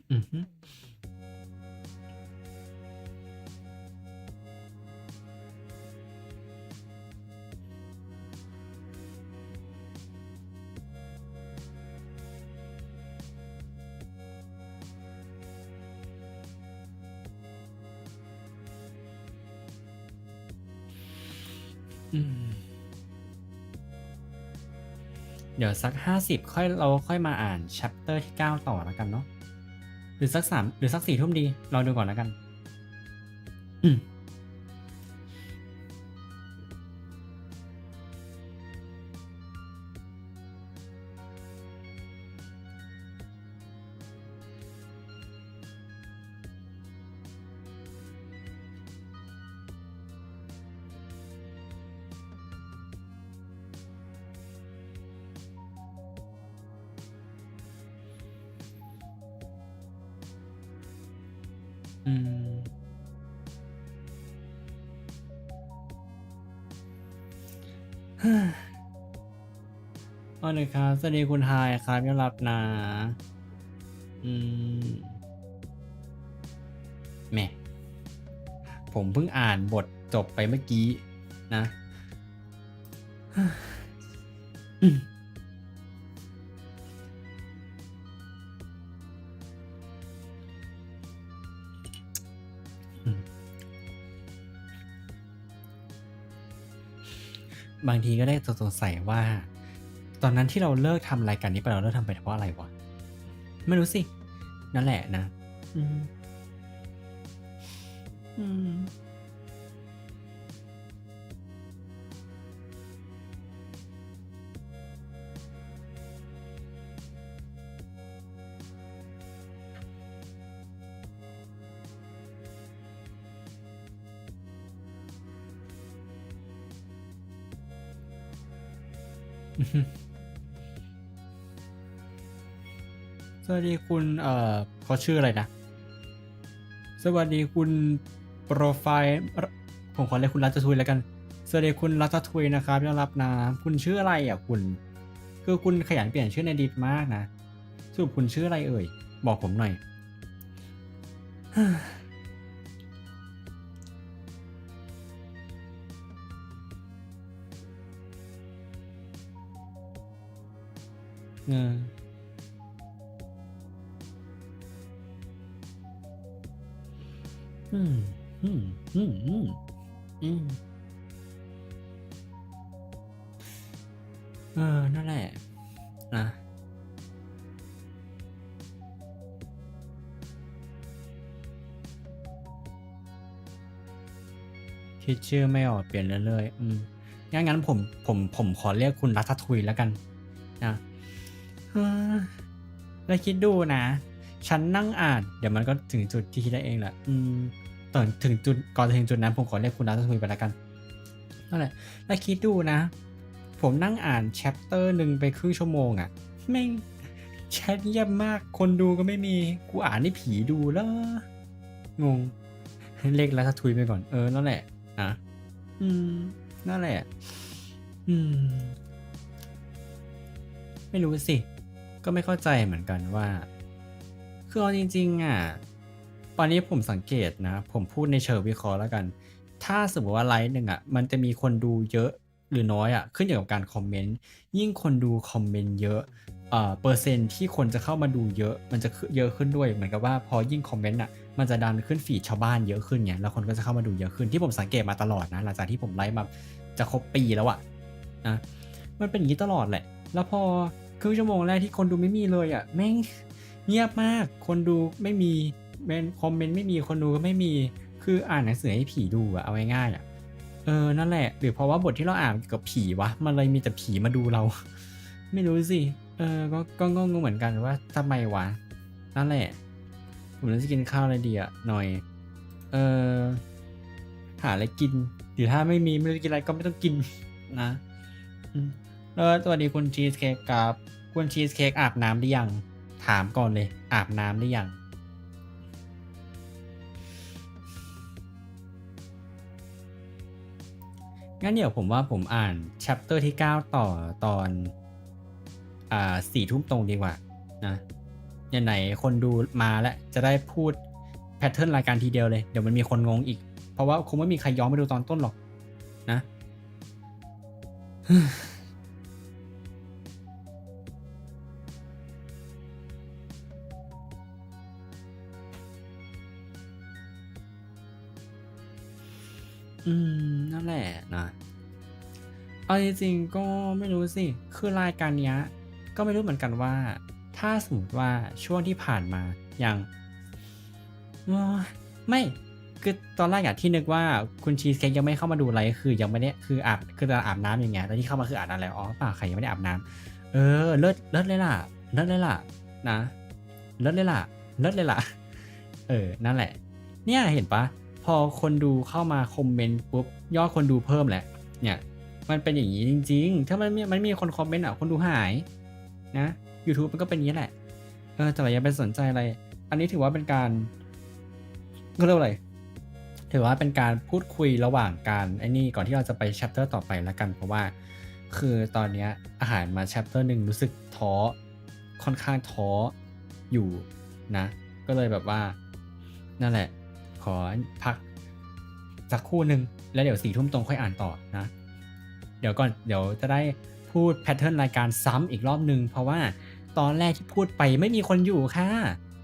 Speaker 1: อืมอืมเดี๋ยวสัก50ค่อยมาอ่าน chapter ที่9ต่อแล้วกันเนาะหรือสัก3หรือสัก4 ทุ่มดีรอดูก่อนแล้วกันอืมอืมอ๋อเลยครับสวัสดีคุณไฮครับยอมรับนะอืมแหม่ผมเพิ่งอ่านบทจบไปเมื่อกี้นะอืมอืมบางทีก็ได้สงสัยว่า ตอนนั้นที่เราเลิกทำรายการนี้ไปเราเลิกทำไปเพราะอะไรวะไม่รู้สินั่นแหละนะอืมอืมสวัสดีคุณเขาชื่ออะไรนะสวัสดีคุณโปรไฟล์ผมขอเรียกคุณรัตทุยแล้วกันสวัสดีคุณรัตทุยนะครับยอมรับนะคุณชื่ออะไรอ่ะคุณคือคุณขยันเปลี่ยนชื่อในดิสมากนะสรุปคุณชื่ออะไรเอ่ยบอกผมหน่อยเอออืมอืมอืมอืมอืมเออนั่นแหละนะคิดชื่อไม่ออกเปลี่ยนเรื่อยๆอืมงั้นผมขอเรียกคุณรัตทุยแล้วกันนะเออ แล้วคิดดูนะ ฉันนั่งอ่านเดี๋ยวมันก็ถึงจุดที่คิดได้เองแหละตอนถึงจุดก่อนจะถึงจุดนั้นผมขอเรียกคุณนัททุยไปแล้วกันนั่นแหละแล้วคิดดูนะ ผมนั่งอ่านแชปเตอร์หนึ่งไปครึ่งชั่วโมงอะแม่งแชทเงียบมากคนดูก็ไม่มีกูอ่านให้ผีดูแล้วงงเรียกแล้วทุยไปก่อนนั่นแหละนะอืมนั่นแหละอืมไม่รู้สิก็ไม่เข้าใจเหมือนกันว่า คือเอาจริงๆอ่ะตอนนี้ผมสังเกตนะผมพูดในเชิงวิเคราะห์แล้วกันถ้าสมมติว่าไลฟ์หนึ่งอ่ะมันจะมีคนดูเยอะหรือน้อยอ่ะขึ้นอยู่กับการคอมเมนต์ยิ่งคนดูคอมเมนต์เยอะเปอร์เซ็นต์ที่คนจะเข้ามาดูเยอะมันจะเยอะขึ้นด้วยเหมือนกับว่าพอยิ่งคอมเมนต์อ่ะมันจะดันขึ้นฟีดชาวบ้านเยอะขึ้นไงแล้วคนก็จะเข้ามาดูเยอะขึ้นที่ผมสังเกตมาตลอดนะหลังจากที่ผมไลฟ์มาจะครบปีแล้วอ่ะนะมันเป็นอย่างนี้ตลอดแหละแล้วพอครึ่งชั่วโมงแรกที่คนดูไม่มีเลยอ่ะแม่ง เงียบมากคนดูไม่มีเป็นคอมเมนต์ไม่มีคนดูก็ไม่มีคืออ่านหนังสือให้ผีดูอะเอาง่ายๆอะนั่นแหละหรือเพราะว่าบทที่เราอ่านเกี่ยวกับผีวะมันเลยมีแต่ผีมาดูเราไม่รู้สิก็งงเหมือนกันว่าทำไมวะนั่นแหละผมจะกินข้าวอะไรดีอะหน่อยเออหาอะไรกินหรือถ้าไม่รู้จะกินอะไรก็ไม่ต้องกินนะอืมแ สวัสดีคุณชีสเค้กครับคุณชีสเค้กอาบน้ำหรือยังถามก่อนเลยอาบน้ำหรือยังงั้นเดี๋ยวผมว่าผมอ่าน chapter ที่9ต่อตอน4 ทุ่มตรงดีกว่านะไหนๆคนดูมาแล้วจะได้พูดแพทเทิร์นรายการทีเดียวเลยเดี๋ยวมันมีคนงงอีกเพราะว่าคงไม่มีใครย้อนไปดูตอนต้นหรอกนะนั่นแหละนะเอาจริงๆก็ไม่รู้สิคือรายการเนี้ยก็ไม่รู้เหมือนกันว่าถ้าสมมติว่าช่วงที่ผ่านมาอย่างไม่คือตอนแรกอะที่นึกว่าคุณชีสเค้กยังไม่เข้ามาดูไลฟ์คือยังไม่ได้คือจะอาบน้ำอย่างเงี้ยแต่ที่เข้ามาคืออาบน้ำแล้วอ๋อเปล่าใครยังไม่ได้อาบน้ำเลิศเลยล่ะเลิศเลยล่ะนะเลิศเลยล่ะเลิศเลยล่ะนั่นแหละเนี่ยเห็นปะพอคนดูเข้ามาคอมเมนต์ปุ๊บยอดคนดูเพิ่มแหละเนี่ยมันเป็นอย่างนี้จริงๆถ้ามันมีคนคอมเมนต์อ่ะคนดูหายนะ YouTube มันก็เป็นอย่างนี้แหละแต่อย่าไปสนใจอะไรอันนี้ถือว่าเป็นการก็เรียกว่าอะไรถือว่าเป็นการพูดคุยระหว่างการไอ้นี่ก่อนที่เราจะไป chapter ต่อไปแล้วกันเพราะว่าคือตอนนี้อาหารมา chapter 1รู้สึกท้อค่อนข้างท้ออยู่นะก็เลยแบบว่านั่นแหละขอพักสักครู่หนึ่งแล้วเดี๋ยว4 ทุ่มตรงค่อยอ่านต่อนะเดี๋ยวจะได้พูดแพทเทิร์นรายการซ้ำอีกรอบนึงเพราะว่าตอนแรกที่พูดไปไม่มีคนอยู่ค่ะ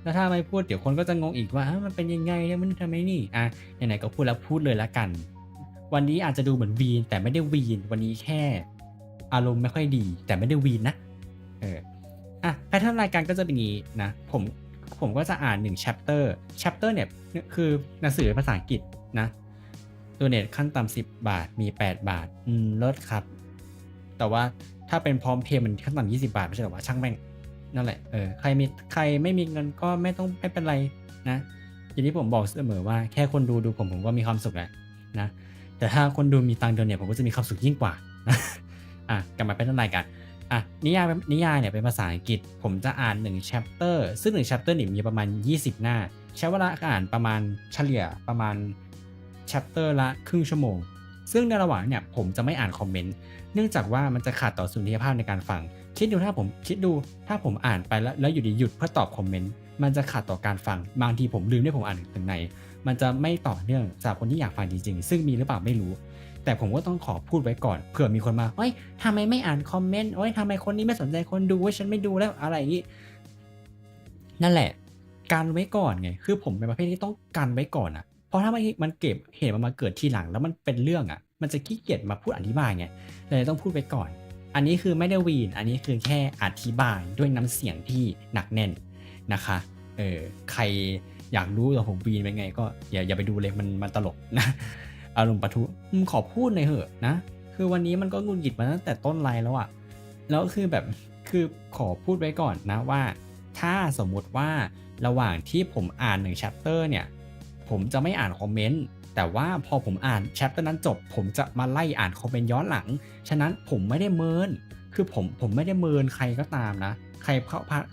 Speaker 1: แล้วถ้าไม่พูดเดี๋ยวคนก็จะงงอีกว่ามันเป็นยังไงมันทำไมนี่ไหนๆก็พูดแล้วพูดเลยละกันวันนี้อาจจะดูเหมือนวีนแต่ไม่ได้วีนวันนี้แค่อารมณ์ไม่ค่อยดีแต่ไม่ได้วีนนะแพทเทิร์นรายการก็จะเป็นอย่างนี้นะผมก็จะอ่าน1 chapter เนี่ยคือหนังสือภาษาอังกฤษนะโดเนทขั้นต่ำ10 บาทมี8 บาทลดครับแต่ว่าถ้าเป็นพร้อมเพย์มันขั้นต่ำ20 บาทไม่ใช่หรอวะช่างแม่งนั่นแหละใครไม่มีเงินก็ไม่เป็นไรนะอย่างที่ผมบอกเสมอว่าแค่คนดูผมก็มีความสุขแล้วนะแต่ถ้าคนดูมีตังค์เดือนเนี่ยผมก็จะมีความสุขยิ่งกว่านะกลับมาเป็นรายการนิยายเนี่ยเป็นภาษาอังกฤษผมจะอ่าน1 chapter ซึ่ง1 chapter นี่มีประมาณ20 หน้าใช้เวลาอ่านประมาณเฉลี่ยประมาณ chapter ละครึ่งชั่วโมงซึ่งในระหว่างเนี่ยผมจะไม่อ่านคอมเมนต์เนื่องจากว่ามันจะขาดต่อสุนทรียภาพในการฟังคิดดูถ้าผมอ่านไปแล้วอยู่ดีหยุดเพื่อตอบคอมเมนต์มันจะขาดต่อการฟังบางทีผมลืมที่ผมอ่านถึงไหนมันจะไม่ต่อเนื่องสำหรับคนที่อยากฟังจริงๆซึ่งมีหรือเปล่าไม่รู้แต่ผมก็ต้องขอพูดไว้ก่อนเผื่อมีคนมาเฮ้ยทำไมไม่อ่านคอมเมนต์เฮ้ยทำไมคนนี้ไม่สนใจคนดูว่าฉันไม่ดูแล้วอะไรอย่างนี้นั่นแหละกันไว้ก่อนไงคือผมเป็นประเภทที่ต้องกันไว้ก่อนอ่ะเพราะถ้ามันเก็บเหตุมันมาเกิดทีหลังแล้วมันเป็นเรื่องอ่ะมันจะขี้เกียจมาพูดอธิบายไงเลยต้องพูดไว้ก่อนอันนี้คือไม่ได้วีนอันนี้คือแค่อธิบายด้วยน้ำเสียงที่หนักแน่นนะคะใครอยากรู้ว่าผมวีนเป็นไงก็อย่าไปดูเลยมันตลกนะอารมณ์ปะทุขอพูดหน่อยเหอะนะคือวันนี้มันก็งุนหงิดมาตั้งแต่ต้นไลน์แล้วอะแล้วคือแบบคือขอพูดไว้ก่อนนะว่าถ้าสมมุติว่าระหว่างที่ผมอ่าน1 chapter เนี่ยผมจะไม่อ่านคอมเมนต์แต่ว่าพอผมอ่าน chapter นั้นจบผมจะมาไล่อ่านคอมเมนต์ย้อนหลังฉะนั้นผมไม่ได้เมินคือผมไม่ได้เมินใครก็ตามนะใค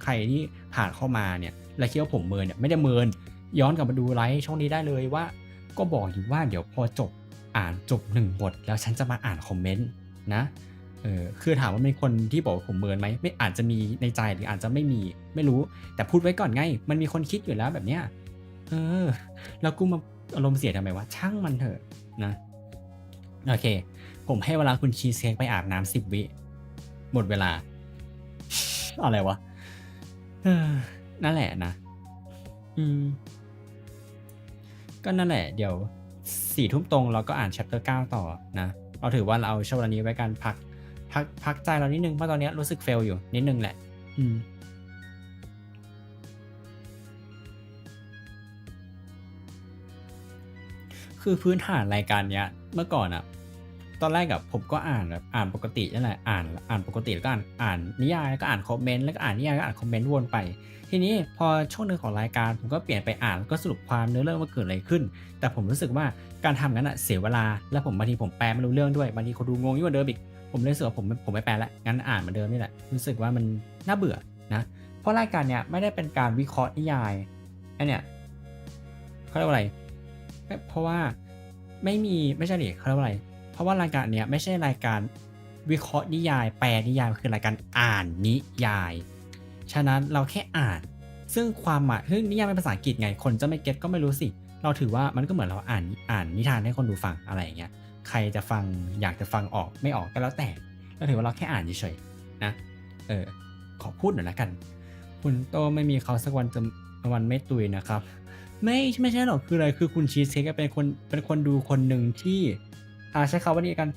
Speaker 1: รที่ผ่านเข้ามาเนี่ยแล้วคิดว่าผมเมินเนี่ยไม่ได้เมินย้อนกลับมาดูไลฟ์ช่องนี้ได้เลยว่าก็บอกอยู่ว่าเดี๋ยวพออ่านจบ1 บทแล้วฉันจะมาอ่านคอมเมนต์นะคือถามว่ามีคนที่บอกว่าผมเมินไหมไม่อาจจะมีในใจหรืออาจจะไม่รู้แต่พูดไว้ก่อนไงมันมีคนคิดอยู่แล้วแบบเนี้ยแล้วกูมาอารมณ์เสียทำไมวะช่างมันเถอะนะโอเคผมให้เวลาคุณชีสเค้กไปอาบน้ำ10 วิหมดเวลาอะไรวะนั่นแหละนะก็นั่นแหละเดี๋ยว4 ทุ่มตรงเราก็อ่าน chapter 9 ต่อนะเราถือว่าเราเอาช่วงนี้ไว้การพักใจเรานิดนึงเพราะตอนนี้รู้สึกเฟลอยู่นิดนึงแหละคือพื้นฐานรายการเนี้ยเมื่อก่อนอะตอนแรกกับผมก็อ่านแบบอ่านปกตินั่นแหละอ่านปกติแล้วก็อ่านนิยายแล้วก็อ่านคอมเมนต์แล้วก็อ่านนิยายก็อ่านคอมเมนต์วนไปทีนี้พอช่วงนึงของรายการผมก็เปลี่ยนไปอ่านแล้วก็สรุปความเนื้อเรื่องว่าเกิดอะไรขึ้นแต่ผมรู้สึกว่าการทำงั้นอะเสียเวลาแล้วบางทีผมแปลไม่รู้เรื่องด้วยบางทีคนดูงงยิ่งกว่าเดิมอีก ผมเลยรู้สึกว่าผมไม่แปลละงั้นอ่านเหมือนเดิมนี่แหละรู้สึกว่ามันน่าเบื่อนะเพราะรายการเนี้ยไม่ได้เป็นการวิเคราะห์นิยายไอเนี่ยเขาเรียกว่าอะไรเพราะว่าไม่ใช่ดิเขาเรียกว่าอะไรเพราะว่ารายการเนี้ยไม่ใช่รายการวิเคราะห์นิยายแปลนิยายคือรายการอ่านนิยายฉะนั้นเราแค่อ่านซึ่งความหมายคือนิยายเป็นภาษาอังกฤษไงคนจะไม่เก็ตก็ไม่รู้สิเราถือว่ามันก็เหมือนเราอ่านนิทานให้คนดูฟังอะไรอย่างเงี้ยใครจะฟังอยากจะฟังออกไม่ออกก็แล้วแต่เราถือว่าเราแค่อ่านเฉยๆนะขอพูดหน่อยละกันคุณโตไม่มีเขาสักวันจะวันไม่ตุยนะครับไม่ใช่หรอกคืออะไรคือคุณชีสเค้กเป็นคนดูคนหนึ่งที่ใช้คำว่านี้กัน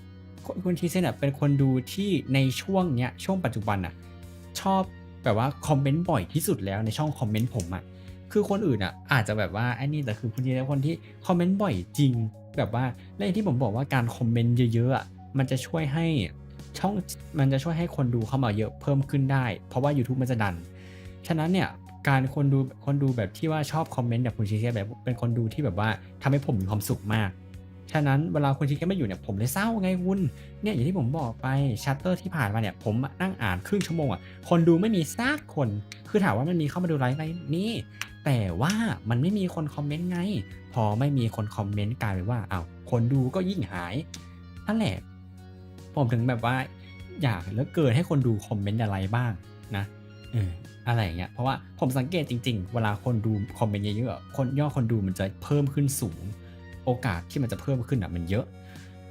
Speaker 1: คุณชีสเค้กเนี่ยเป็นคนดูที่ในช่วงเนี้ยช่วงปัจจุบันอ่ะชอบแบบว่าคอมเมนต์บ่อยที่สุดแล้วในช่องคอมเมนต์ผมอ่ะคือคนอื่นอ่ะอาจจะแบบว่าไอ้นี่แต่คือคุณชีสเป็นคนที่คอมเมนต์บ่อยจริงแบบว่าและอย่างที่ผมบอกว่าการคอมเมนต์เยอะๆอ่ะมันจะช่วยให้ช่องมันจะช่วยให้คนดูเข้ามาเยอะเพิ่มขึ้นได้เพราะว่า YouTube มันจะดันฉะนั้นเนี่ยการคนดูแบบที่ว่าชอบคอมเมนต์แบบคุณชีสแบบเป็นคนดูที่แบบว่าทำให้ผมมีความสุขมากฉะนั้นเวลาคุณชีสไม่อยู่เนี่ยผมเลยเศร้าไงคุณเนี่ยอย่างที่ผมบอกไปชัตเตอร์ที่ผ่านมาเนี่ยผมนั่งอ่านครึ่งชั่วโมงอ่ะคนดูไม่มีสักคนคือถามว่ามันมีเข้ามาดูไลฟ์ไหมนี่แต่ว่ามันไม่มีคนคอมเมนต์ไงพอไม่มีคนคอมเมนต์กลายเป็นว่าอ้าวคนดูก็ยิ่งหายนั่นแหละผมถึงแบบว่าอยากเหลือเกินให้คนดูคอมเมนต์อะไรบ้างนะอะไรอย่างเงี้ยเพราะว่าผมสังเกตจริงๆเวลาคนดูคอมเมนต์เยอะๆยอดคนดูมันจะเพิ่มขึ้นสูงโอกาสที่มันจะเพิ่มขึ้นอ่ะมันเยอะ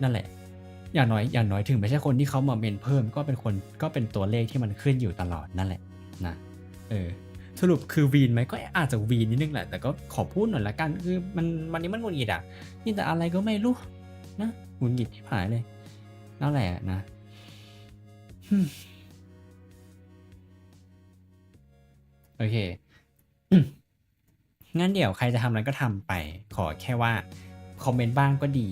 Speaker 1: นั่นแหละอย่างน้อยถึงไม่ใช่คนที่เขามาเมนเพิ่มก็เป็นตัวเลขที่มันขึ้นอยู่ตลอดนั่นแหละนะสรุปคือวีนไหมก็อาจจะวีนนิดนึงแหละแต่ก็ขอพูดหน่อยละกันคือวันนี้มันหงุดหงิดอ่ะนี่แต่อะไรก็ไม่รู้นะหงุดหงิดที่หายเลยนั่นแหละนะโอเค งั้นเดี๋ยวใครจะทำอะไรก็ทำไป ขอแค่ว่าคอมเมนต์บ้างก็ดี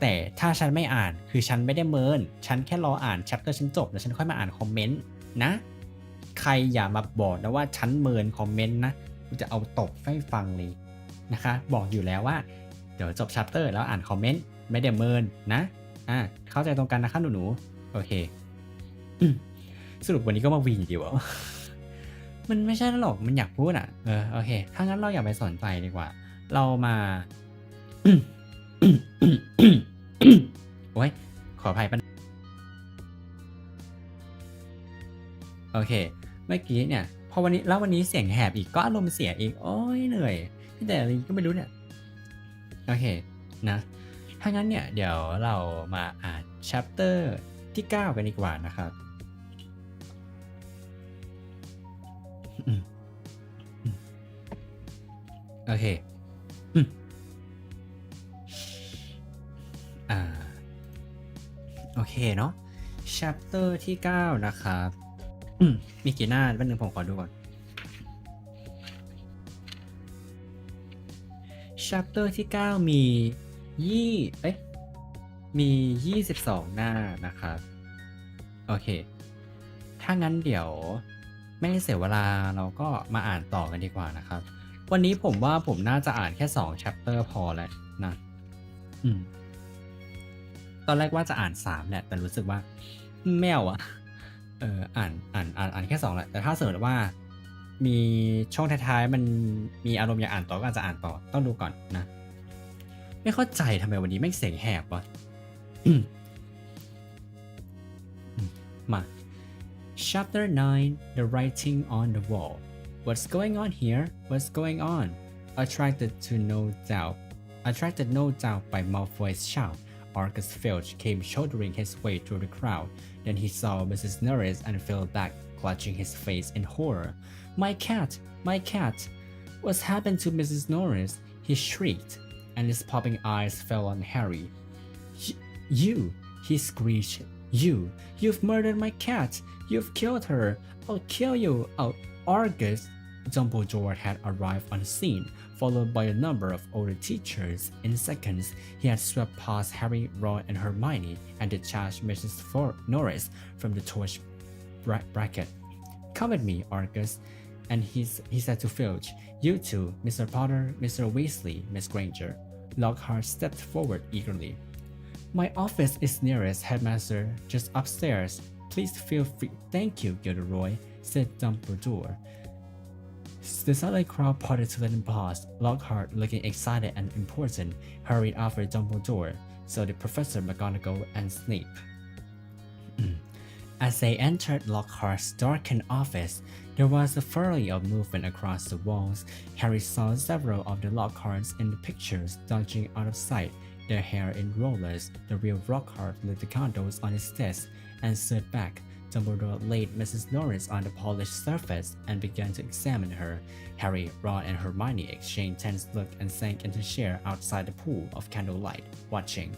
Speaker 1: แต่ถ้าฉันไม่อ่านคือฉันไม่ได้เมิน ฉันแค่รออ่านแชปเตอร์ฉันจบแล้วฉันค่อยมาอ่านคอมเมนต์นะ ใครอย่ามาบอกนะว่าฉันเมินคอมเมนต์นะกูจะเอาตบให้ฟังเลยนะคะ บอกอยู่แล้วว่าเดี๋ยวจบแชปเตอร์แล้วอ่านคอมเมนต์ไม่ได้เมินนะเข้าใจตรงกันนะคะหนูๆโอเคสรุปวันนี้ก็มาวีดีวะมันไม่ใช่หรอกมันอยากพูดอ่ะโอเคถ้างั้นเราอย่าไปสนใจดีกว่าเรามาโอ้ยขออภัยปันโอเคเมื่อกี้เนี่ยพอวันนี้เสียงแหบอีกก็อารมณ์เสียอีกโอ้ยเหนื่อยแต่อะไรก็ไม่รู้เนี่ยโอเคนะถ้างั้นเนี่ยเดี๋ยวเรามาอ่าน chapter ที่9กันดีกว่านะครับโอเคโอเคเนาะ chapter ที่9นะครับมีกี่หน้าแป๊บนึงผมขอดูก่อน chapter ที่9มี22หน้านะครับโอเคถ้างั้นเดี๋ยวไม่ให้เสียเวลาเราก็มาอ่านต่อกันดีกว่านะครับวันนี้ผมว่าผมน่าจะอ่านแค่2 chapter พอแล้วนะตอนแรกว่าจะอ่าน3แหละแต่รู้สึกว่าไม่เอาอะอ่านแค่2แหละแต่ถ้าเสมมติว่ามีช่วงท้ายๆมันมีอารมณ์อยากอ่านต่อก็อาจจะอ่านต่อต้องดูก่อนนะไม่เข้าใจทำไมวันนี้ไม่เสียงแหบวะมา Chapter 9 The Writing on the Wall What's going on here? What's going on? Attracted no doubt by Malfoy's shout, Argus Filch came shouldering his way through the crowd. Then he saw Mrs. Norris and fell back, clutching his face in horror. My cat! My cat! What's happened to Mrs. Norris? He shrieked, and his popping eyes fell on Harry. You! He screeched. You've murdered my cat! You've killed her! I'll kill you! Argus! Dumbledore had arrived on the scene, followed by a number of older teachers. In seconds, he had swept past Harry, Ron, and Hermione and detached Mrs. Norris from the torch bracket. Come with me, Argus, and he said to Filch. You two, Mr. Potter, Mr. Weasley, Miss Granger. Lockhart stepped forward eagerly. My office is nearest, headmaster, just upstairs. Please feel free. Thank you, Gilderoy, said Dumbledore. The silent crowd parted to let him pass. Lockhart, looking excited and important, hurried after Dumbledore, so did Professor McGonagall and Snape. As they entered Lockhart's darkened office, there was a flurry of movement across the walls. Harry saw several of the Lockharts in the pictures dodging out of sight, their hair in rollers. The real Lockhart lit the candles on his desk and stood back. Dumbledore laid Mrs. Norris on the polished surface and began to examine her. Harry, Ron, and Hermione exchanged tense looks and sank into a chair outside the pool of candlelight, watching.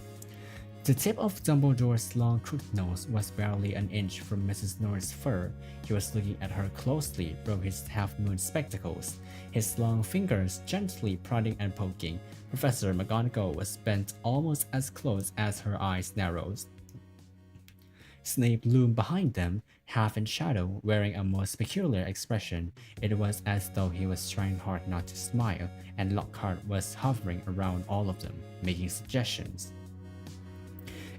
Speaker 1: The tip of Dumbledore's long crooked nose was barely an inch from Mrs. Norris' fur. He was looking at her closely through his half-moon spectacles, his long fingers gently prodding and poking. Professor McGonagall was bent almost as close as her eyes narrowed. Snape loomed behind them, half in shadow, wearing a most peculiar expression. It was as though he was trying hard not to smile, and Lockhart was hovering around all of them, making suggestions.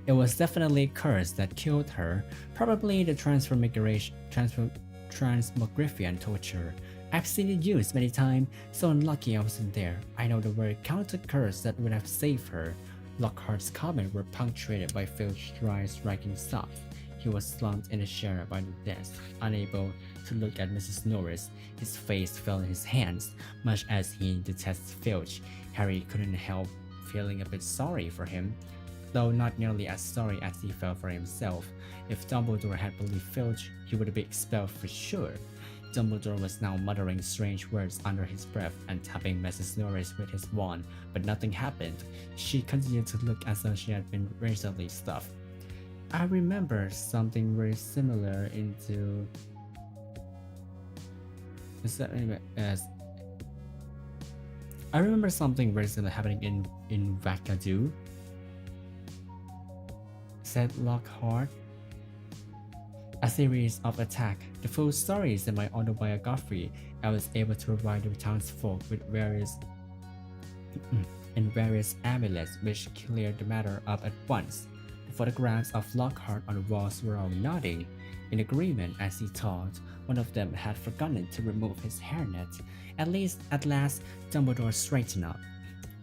Speaker 1: It was definitely a curse that killed her, probably the transmogrifian torture. I've seen it used many times, so unlucky I wasn't there. I know the word counter curse that would have saved her. Lockhart's comments were punctuated by Filch's dry, striking sobs. He was slumped in a chair by the desk, unable to look at Mrs. Norris. His face fell in his hands. Much as he detested Filch, Harry couldn't help feeling a bit sorry for him, though not nearly as sorry as he felt for himself. If Dumbledore had believed Filch, he would be expelled for sure. Dumbledore was now muttering strange words under his breath and tapping Mrs. Norris with his wand, but nothing happened. She continued to look as though she had been recently stuffed. I remember something very similar into... I remember something very similar happening in Vakadu, said Lockhart. A series of attacks. The full story is in my autobiography. I was able to provide the townsfolk with various amulets which cleared the matter up at once. The photographs of Lockhart on the walls were all nodding in agreement as he thought. One of them had forgotten to remove his hairnet. At last, Dumbledore straightened up.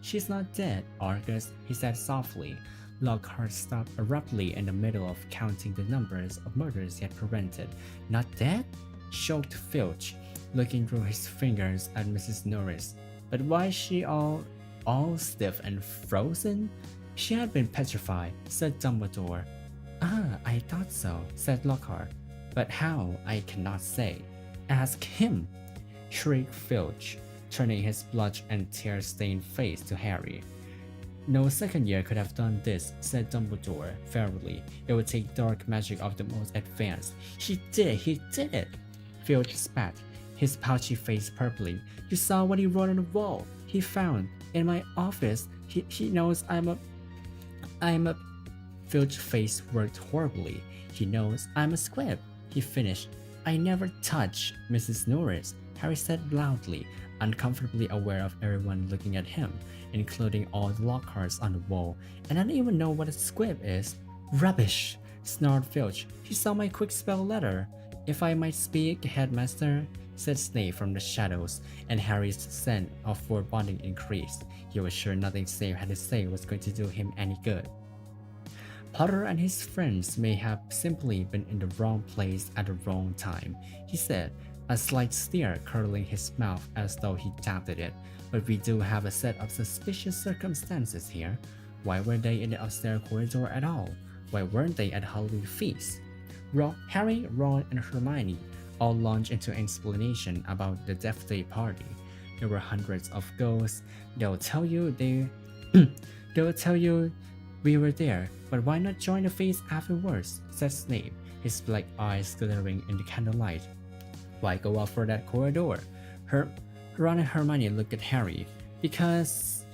Speaker 1: She's not dead, Argus, he said softly. Lockhart stopped abruptly in the middle of counting the numbers of murders he had prevented. Not dead? Choked Filch, looking through his fingers at Mrs. Norris. But why is she all stiff and frozen? She had been petrified, said Dumbledore. Ah, I thought so, said Lockhart. But how, I cannot say. Ask him, shrieked Filch, turning his blood and tear-stained face to Harry. No second year could have done this, said Dumbledore, fervently. It would take dark magic of the most advanced. He did it! Filch spat, his pouchy face purpling. You saw what he wrote on the wall. He found, in my office, he knows I'm a... Filch's face worked horribly. He knows I'm a squib, he finished. I never touched Mrs. Norris, Harry said loudly, uncomfortably aware of everyone looking at him, including all the Lockharts on the wall. And I don't even know what a squib is. Rubbish, snarled Filch. He saw my quick spell letter. If I might speak, headmaster, said Snape from the shadows, and Harry's sense of foreboding increased. He was sure nothing Snape had to say was going to do him any good. Potter and his friends may have simply been in the wrong place at the wrong time, he said, a slight sneer curling his mouth as though he doubted it. But we do have a set of suspicious circumstances here. Why were they in the upstairs corridor at all? Why weren't they at Halloween feast? Harry, Ron, and Hermione all launched into an explanation about the Death Day party. There were hundreds of ghosts. They'll tell you we were there, but why not join the feast afterwards? Said Snape, his black eyes glittering in the candlelight. Why go out for that corridor? Ron and Hermione looked at Harry. Because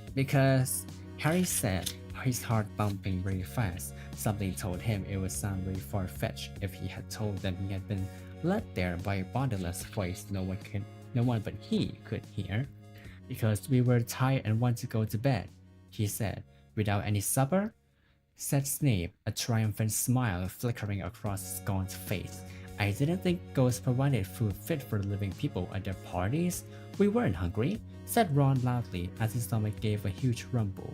Speaker 1: Harry said, his heart bumping very fast. Something told him it would sound very far-fetched if he had told them he had been led there by a bodiless voice no one but he could hear. Because we were tired and wanted to go to bed, he said. Without any supper? said Snape, a triumphant smile flickering across his gaunt face. I didn't think ghosts provided food fit for living people at their parties. We weren't hungry, said Ron loudly as his stomach gave a huge rumble.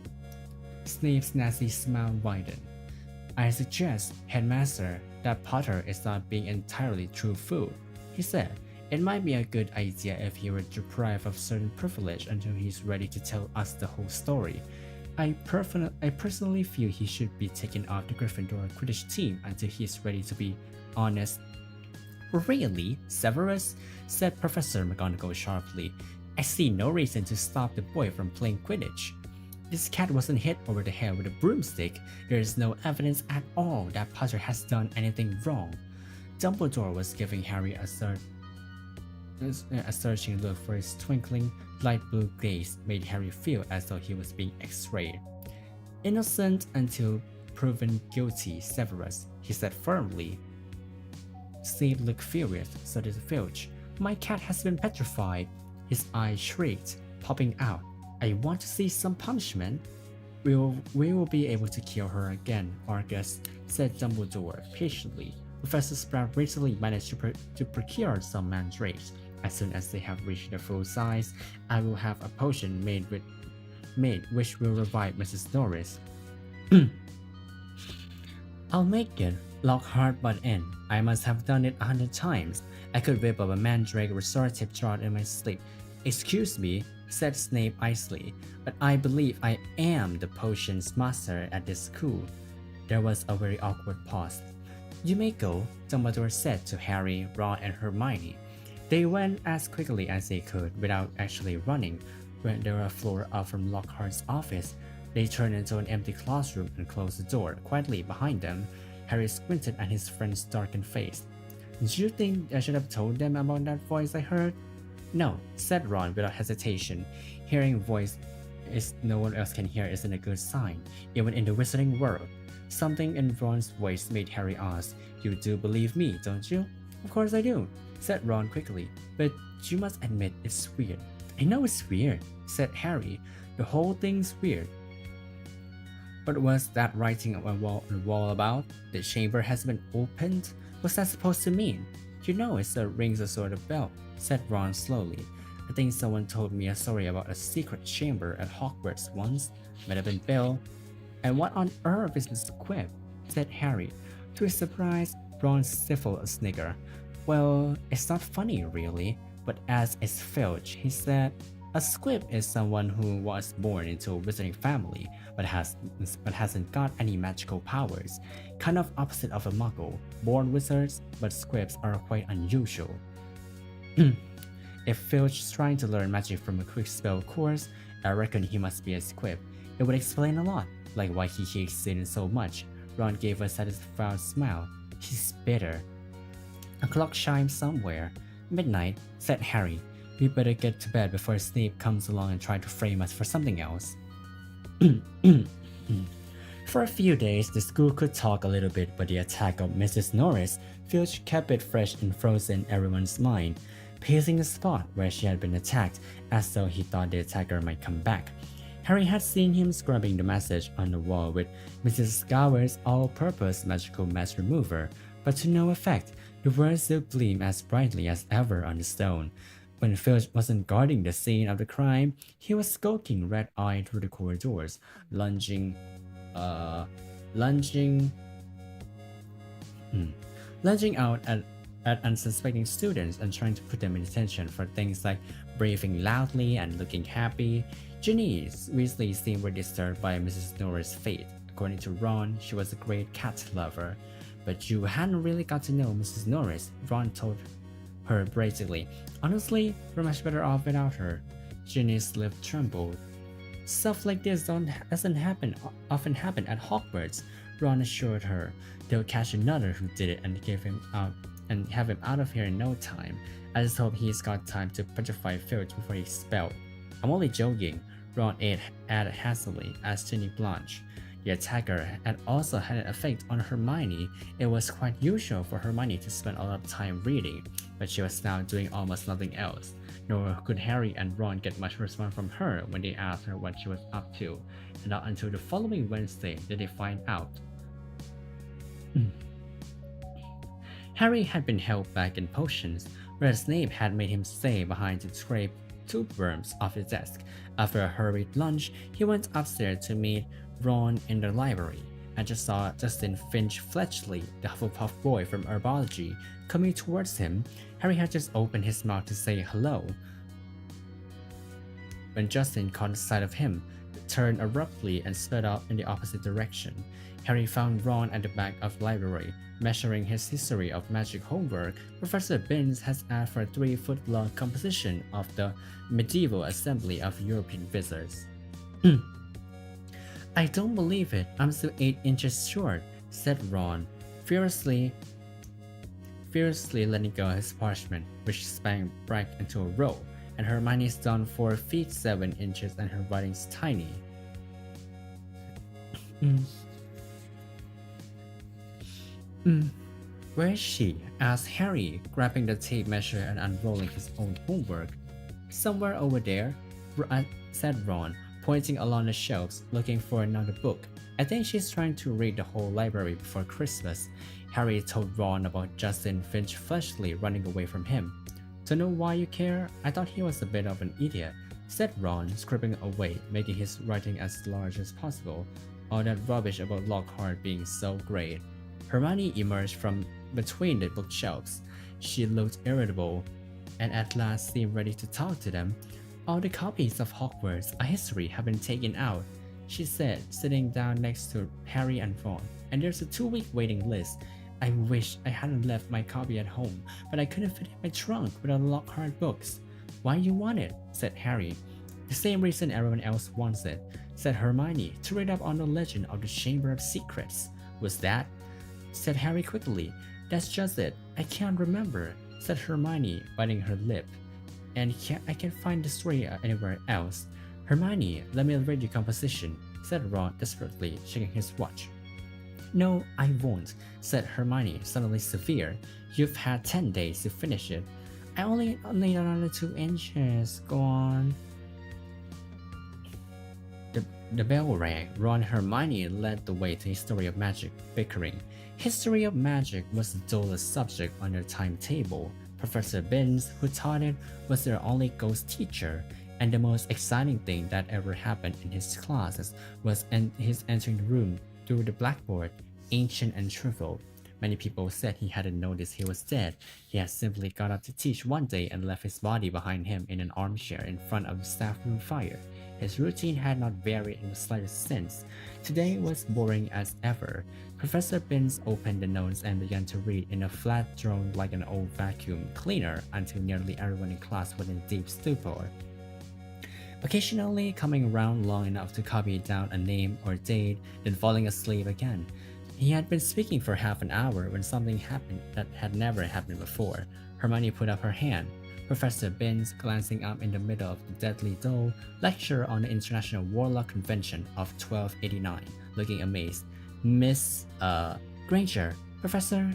Speaker 1: Snape's nasty smile widened. I suggest, Headmaster, that Potter is not being entirely true food, he said. It might be a good idea if he were deprived of certain privilege until he's ready to tell us the whole story. I personally feel he should be taken off the Gryffindor Quidditch team until he's ready to be honest. Really, Severus? Said Professor McGonagall sharply. I see no reason to stop the boy from playing Quidditch. This cat wasn't hit over the head with a broomstick. There is no evidence at all that Potter has done anything wrong. Dumbledore was giving Harry a searching look, for his twinkling, light blue gaze made Harry feel as though he was being x-rayed. Innocent until proven guilty, Severus, he said firmly. Snape looked furious, so did Filch. My cat has been petrified. His eyes shrieked, popping out. I want to see some punishment. We will be able to kill her again, Argus, said Dumbledore patiently. Professor Sprout recently managed to procure some mandrakes. As soon as they have reached their full size, I will have a potion made which will revive Mrs. Norris. I'll make it, Lockhart butt in. I must have done it 100 times. I could whip up a mandrake restorative draught in my sleep. Excuse me, said Snape icily, but I believe I am the potions master at this school. There was a very awkward pause. You may go, Dumbledore said to Harry, Ron, and Hermione. They went as quickly as they could without actually running. When they were a floor up from Lockhart's office, they turned into an empty classroom and closed the door quietly behind them. Harry squinted at his friend's darkened face. Did you think I should have told them about that voice I heard? No, said Ron without hesitation. Hearing a voice no one else can hear isn't a good sign, even in the wizarding world. Something in Ron's voice made Harry ask, You do believe me, don't you? Of course I do, said Ron quickly, but you must admit it's weird. I know it's weird, said Harry. The whole thing's weird. But what's that writing on the wall about? The chamber has been opened? What's that supposed to mean? You know it rings a sort of bell, said Ron slowly. I think someone told me a story about a secret chamber at Hogwarts once. Might have been Bill. And what on earth is this quip? Said Harry. To his surprise, Ron stifled a snigger. Well, it's not funny really, but as is Filch, he said, a squib is someone who was born into a wizarding family, but hasn't got any magical powers. Kind of opposite of a muggle. Born wizards, but squibs are quite unusual. If Filch is trying to learn magic from a quick spell course, I reckon he must be a squib. It would explain a lot, like why he hates students so much. Ron gave a satisfied smile. He's bitter. A clock chimed somewhere. Midnight, said Harry. We better get to bed before Snape comes along and tries to frame us for something else. For a few days, the school could talk a little bit, but the attack of Mrs. Norris, Filch kept it fresh and frozen in everyone's mind, pacing the spot where she had been attacked as though he thought the attacker might come back. Harry had seen him scrubbing the message on the wall with Mrs. Scour's all-purpose magical mess remover, but to no effect. The words still gleamed as brightly as ever on the stone. When Filch wasn't guarding the scene of the crime, he was skulking red-eyed through the corridors, lunging out at unsuspecting students and trying to put them in detention for things like breathing loudly and looking happy. Ginny Weasley seemed disturbed by Mrs. Norris' fate. According to Ron, she was a great cat lover. But you hadn't really got to know Mrs. Norris, Ron told her brazenly. Honestly, we're much better off without her. Ginny's lip trembled. Stuff like this doesn't often happen at Hogwarts, Ron assured her. They'll catch another who did it and have him out of here in no time. I just hope he's got time to petrify Filch before he's expelled. I'm only joking, Ron added hastily as Ginny blanched. The attacker had also had an effect on Hermione. It was quite usual for Hermione to spend a lot of time reading, but she was now doing almost nothing else. nor could Harry and Ron get much response from her when they asked her what she was up to, and not until the following Wednesday did they find out. Harry had been held back in potions, where Snape had made him stay behind to scrape toothworms off his desk. After a hurried lunch, he went upstairs to meet Ron in the library, and just saw Justin Finch-Fletchley, the Hufflepuff boy from herbology, coming towards him. Harry had just opened his mouth to say hello when Justin caught sight of him, turned abruptly and sped off in the opposite direction. Harry found Ron at the back of the library. Measuring his history of magic homework, Professor Binns has asked for a 3-foot-long composition of the medieval assembly of European visitors. I don't believe it. I'm still 8 inches short, said Ron, furiously letting go his parchment, which sprang back into a roll, and Hermione's done 4 feet 7 inches and her writing's tiny. Where is she? Asked Harry, grabbing the tape measure and unrolling his own homework. Somewhere over there, said Ron, pointing along the shelves, looking for another book. I think she's trying to read the whole library before Christmas. Harry told Ron about Justin Finch-Fletchley running away from him. To know why you care? I thought he was a bit of an idiot, said Ron, scribbling away, making his writing as large as possible. All that rubbish about Lockhart being so great. Hermione emerged from between the bookshelves. She looked irritable, and at last seemed ready to talk to them. All the copies of Hogwarts: A History have been taken out, she said, sitting down next to Harry and Ron, and there's a 2-week waiting list. I wish I hadn't left my copy at home, but I couldn't fit it in my trunk without Lockhart books. Why you want it? Said Harry. The same reason everyone else wants it, said Hermione, to read up on the legend of the Chamber of Secrets. Was that? Said Harry quickly. That's just it. I can't remember, said Hermione, biting her lip. And I can't find the story anywhere else. Hermione, let me read your composition, said Ron desperately, shaking his watch. No, I won't, said Hermione, suddenly severe. You've had 10 days to finish it. I only need another 2 inches. Go on. The bell rang. Ron and Hermione led the way to History of Magic, bickering. History of Magic was the dullest subject on their timetable. Professor Binns, who taught it, was their only ghost teacher, and the most exciting thing that ever happened in his classes was his entering the room through the blackboard, ancient and trivial. Many people said he hadn't noticed he was dead. He had simply got up to teach one day and left his body behind him in an armchair in front of the staff room fire. His routine had not varied in the slightest sense. Today was boring as ever. Professor Binns opened the notes and began to read in a flat drone like an old vacuum cleaner until nearly everyone in class was in deep stupor, occasionally coming around long enough to copy down a name or date, then falling asleep again. He had been speaking for half an hour when something happened that had never happened before. Hermione put up her hand. Professor Binns, glancing up in the middle of the deadly dull, lecture on the International Warlock Convention of 1289, looking amazed. Miss, Granger, Professor,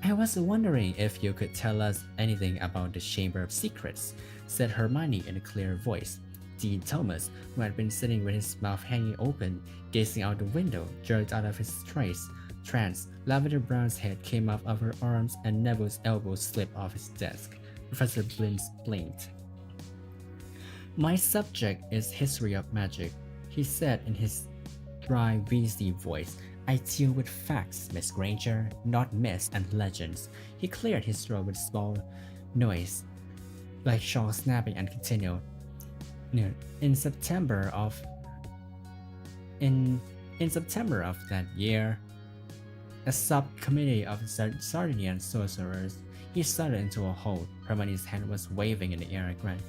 Speaker 1: I was wondering if you could tell us anything about the Chamber of Secrets, said Hermione in a clear voice. Dean Thomas, who had been sitting with his mouth hanging open, gazing out the window, jerked out of his trance. Lavender Brown's head came up of her arms and Neville's elbows slipped off his desk. Professor Binns blinked. My subject is History of Magic, he said in his dry, wheezy voice. I deal with facts, Miss Granger, not myths and legends. He cleared his throat with a small noise, like shawl snapping, and continued. In September of that year, a subcommittee of Sardinian sorcerers. He started into a hold. Hermione's hand was waving in the air at Grant.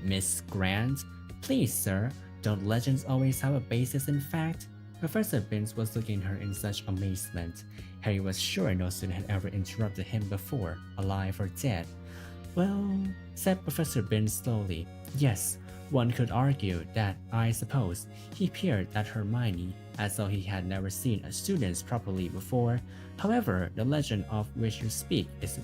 Speaker 1: Miss Grant? Please, sir, don't legends always have a basis in fact? Professor Binns was looking at her in such amazement. Harry was sure no student had ever interrupted him before, alive or dead. Well, said Professor Binns slowly, yes, one could argue that, I suppose. He peered at Hermione as though he had never seen a student properly before. However, the legend of which you speak is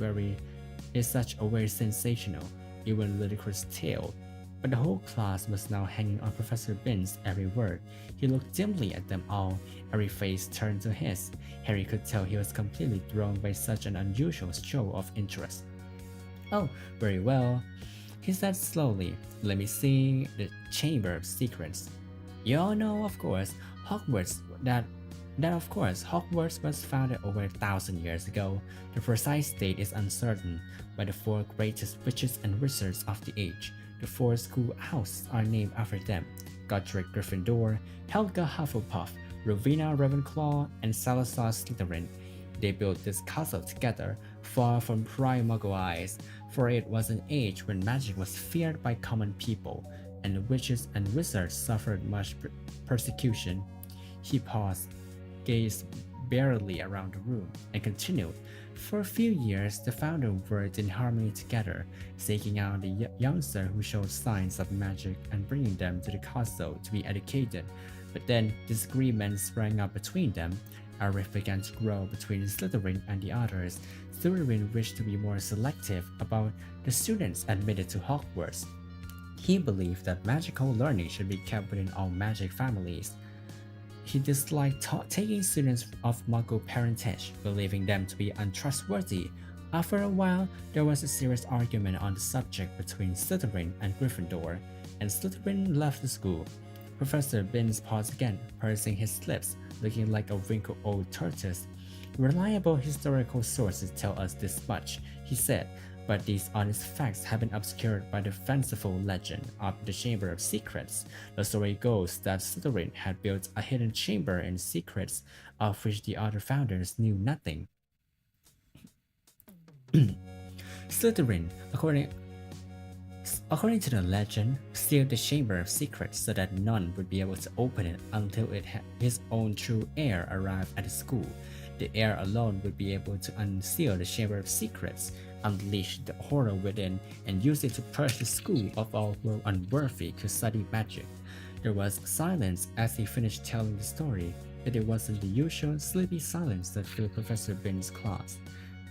Speaker 1: such a very sensational. even ludicrous tale. But the whole class was now hanging on Professor Binns' every word. He looked dimly at them all, every face turned to his. Harry could tell he was completely thrown by such an unusual show of interest. Oh, very well, he said slowly. Let me see the Chamber of Secrets. You all know, of course, Hogwarts was founded over 1,000 years ago. The precise date is uncertain, by the four greatest witches and wizards of the age. The four schoolhouses are named after them: Godric Gryffindor, Helga Hufflepuff, Rowena Ravenclaw, and Salazar Slytherin. They built this castle together, far from prying Muggle eyes, for it was an age when magic was feared by common people, and the witches and wizards suffered much persecution. He paused, gazed wearily around the room, and continued. For a few years, the founder worked in harmony together, seeking out the youngster who showed signs of magic and bringing them to the castle to be educated. But then disagreements sprang up between them. A rift began to grow between Slytherin and the others. Slytherin wished to be more selective about the students admitted to Hogwarts. He believed that magical learning should be kept within all magic families. He disliked taking students of Muggle parentage, believing them to be untrustworthy. After a while, there was a serious argument on the subject between Slytherin and Gryffindor, and Slytherin left the school. Professor Binns paused again, pursing his lips, looking like a wrinkled old tortoise. Reliable historical sources tell us this much, he said, but these honest facts have been obscured by the fanciful legend of the Chamber of Secrets. The story goes that Slytherin had built a hidden chamber in secrets of which the other founders knew nothing. Slytherin, according to the legend, sealed the Chamber of Secrets so that none would be able to open it until his own true heir arrived at the school. The heir alone would be able to unseal the Chamber of Secrets, unleash the horror within, and use it to purge the school of all who were unworthy to study magic. There was silence as he finished telling the story, but it wasn't the usual sleepy silence that filled Professor Binns' class.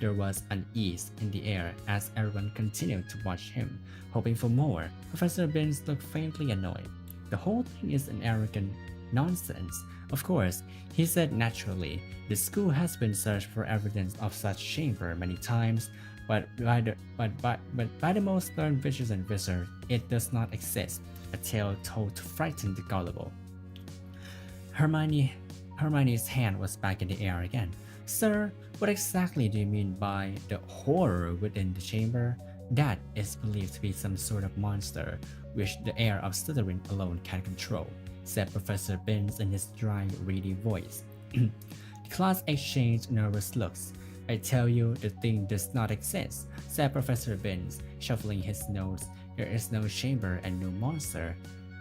Speaker 1: There was unease in the air as everyone continued to watch him, hoping for more. Professor Binns looked faintly annoyed. The whole thing is an arrogant nonsense. Of course, he said naturally, the school has been searched for evidence of such chamber many times, but by the most learned witches and wizards, it does not exist, a tale told to frighten the gullible. Hermione's hand was back in the air again. Sir, what exactly do you mean by the horror within the chamber? That is believed to be some sort of monster, which the heir of Slytherin alone can control, said Professor Binns in his dry, reedy voice. The class exchanged nervous looks. I tell you, the thing does not exist, said Professor Binns, shuffling his nose. There is no chamber and no monster.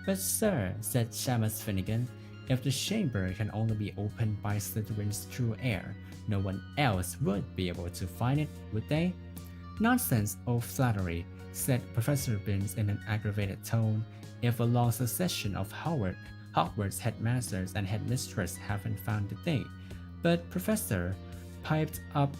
Speaker 1: But sir, said Seamus Finnegan, if the chamber can only be opened by Slytherin's true heir, no one else would be able to find it, would they? Nonsense, oh flattery, said Professor Binns in an aggravated tone. If a long succession of Hogwarts headmasters and headmistresses haven't found the thing. But Professor, piped up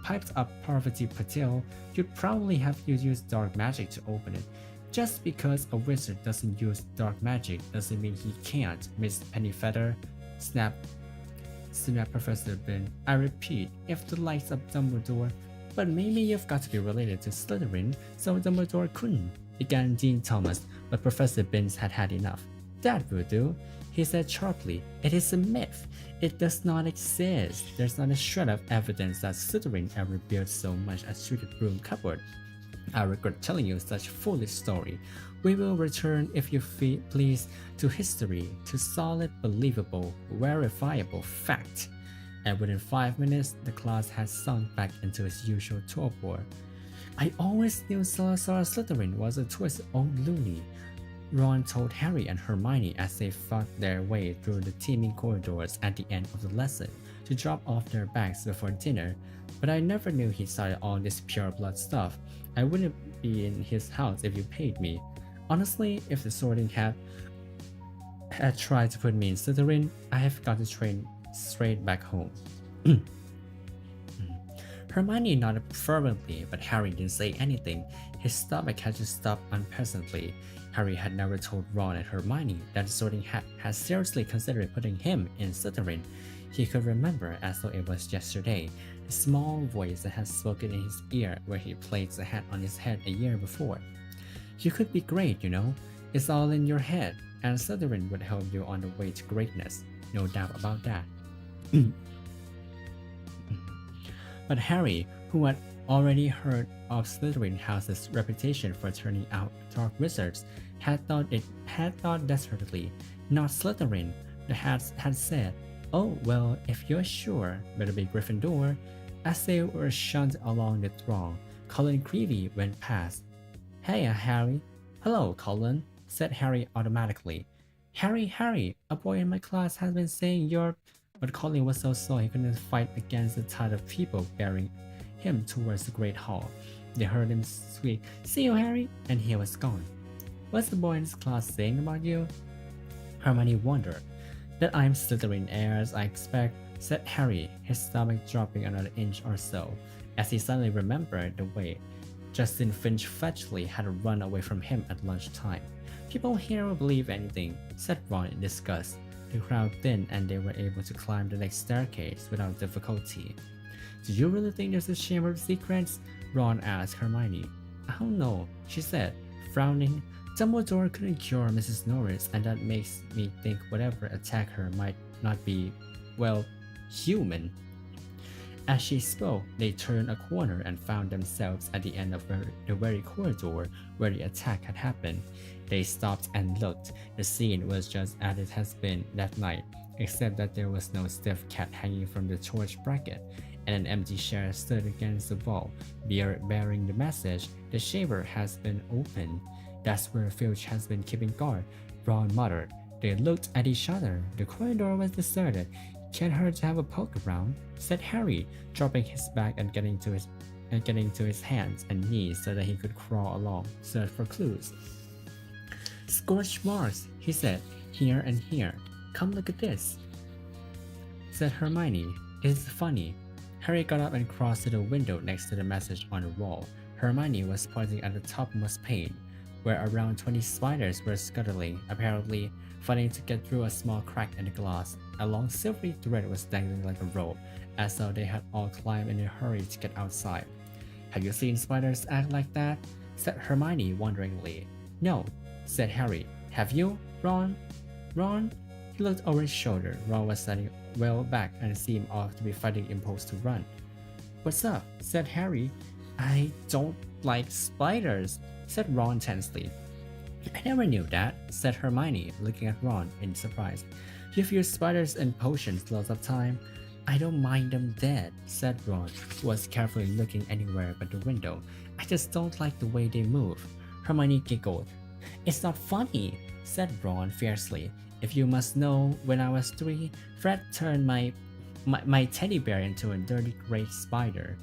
Speaker 1: Parvati Patil, you'd probably have to use dark magic to open it. Just because a wizard doesn't use dark magic doesn't mean he can't, Miss Pennyfeather, snapped Professor Bin. I repeat, if the likes of Dumbledore, but maybe you've got to be related to Slytherin, so Dumbledore couldn't, began Dean Thomas, but Professor Binns had had enough. That will do, he said sharply. It is a myth. It does not exist. There's not a shred of evidence that Slytherin ever built so much as a broom cupboard. I regret telling you such foolish story. We will return, if you please, to history, to solid, believable, verifiable fact. And within 5 minutes, the class had sunk back into its usual torpor. I always knew Salazar Slytherin was a twisted old loony, Ron told Harry and Hermione as they fought their way through the teeming corridors at the end of the lesson to drop off their bags before dinner, but I never knew he started all this pure blood stuff. I wouldn't be in his house if you paid me. Honestly, if the Sorting Hat had tried to put me in Slytherin, I have got to train straight back home. Hermione nodded fervently, but Harry didn't say anything. His stomach had just stopped unpleasantly. Harry had never told Ron and Hermione that the Sorting Hat had seriously considered putting him in Slytherin. He could remember as though it was yesterday the small voice that had spoken in his ear where he placed the hat on his head a year before. You could be great, you know. It's all in your head, and Slytherin would help you on the way to greatness. No doubt about that. But Harry, who had already heard of Slytherin House's reputation for turning out dark wizards, had thought desperately, not Slytherin. The Hats had said, "Oh well, if you're sure, better be Gryffindor." As they were shunned along the throng, Colin Creevey went past. "Hey, Harry." "Hello, Colin," said Harry automatically. Harry, a boy in my class has been saying you're..." But Colin was so sore he couldn't fight against the tide of people bearing him towards the Great Hall. They heard him squeak, "See you, Harry," and he was gone. "What's the boy in his class saying about you?" Hermione wondered. "That I'm Slytherin heirs, I expect," said Harry, his stomach dropping another inch or so, as he suddenly remembered the way Justin Finch-Fletchley had run away from him at lunchtime. "People here will believe anything," said Ron in disgust. The crowd thinned and they were able to climb the next staircase without difficulty. "Do you really think there's a Chamber of Secrets?" Ron asked Hermione. "I don't know," she said, frowning. "Dumbledore couldn't cure Mrs. Norris, and that makes me think whatever attacked her might not be, well, human." As she spoke, they turned a corner and found themselves at the end of the very corridor where the attack had happened. They stopped and looked. The scene was just as it has been that night, except that there was no stiff cat hanging from the torch bracket, and an empty chair stood against the wall, bearing the message, "The chamber has been opened." "That's where Filch has been keeping guard," Ron muttered. They looked at each other. The corridor was deserted. "Can't hurt to have a poke around," said Harry, dropping his bag and getting to his hands and knees so that he could crawl along, search for clues. "Scorch marks," he said, "here and here. Come look at this," said Hermione. "It's funny." Harry got up and crossed to the window next to the message on the wall. Hermione was pointing at the topmost pane, where around 20 spiders were scuttling, apparently fighting to get through a small crack in the glass. A long silvery thread was dangling like a rope, as though they had all climbed in a hurry to get outside. "Have you seen spiders act like that?" said Hermione wonderingly. "No," said Harry. "Have you, Ron?" "Ron?" He looked over his shoulder. Ron was standing well back and seemed off to be fighting impulse to run. "What's up?" said Harry. "I don't like spiders," said Ron tensely. "I never knew that," said Hermione, looking at Ron in surprise. "You've used spiders and potions lots of time." "I don't mind them dead," said Ron, who was carefully looking anywhere but the window. "I just don't like the way they move." Hermione giggled. "It's not funny," said Ron fiercely. "If you must know, when I was 3, Fred turned my teddy bear into a dirty gray spider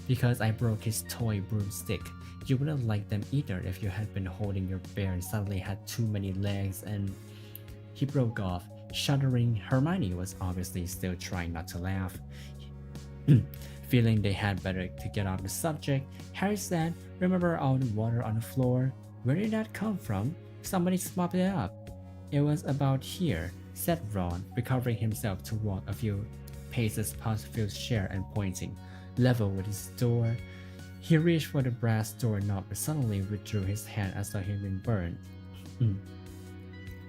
Speaker 1: because I broke his toy broomstick. You wouldn't like them either if you had been holding your bear and suddenly had too many legs and..." He broke off, shuddering. Hermione was obviously still trying not to laugh. Feeling they had better to get off the subject, Harry said, "Remember all the water on the floor? Where did that come from? Somebody mopped it up." "It was about here," said Ron, recovering himself to walk a few paces past Phil's chair and pointing, level with his door. He reached for the brass doorknob but suddenly withdrew his hand as though he'd been burned.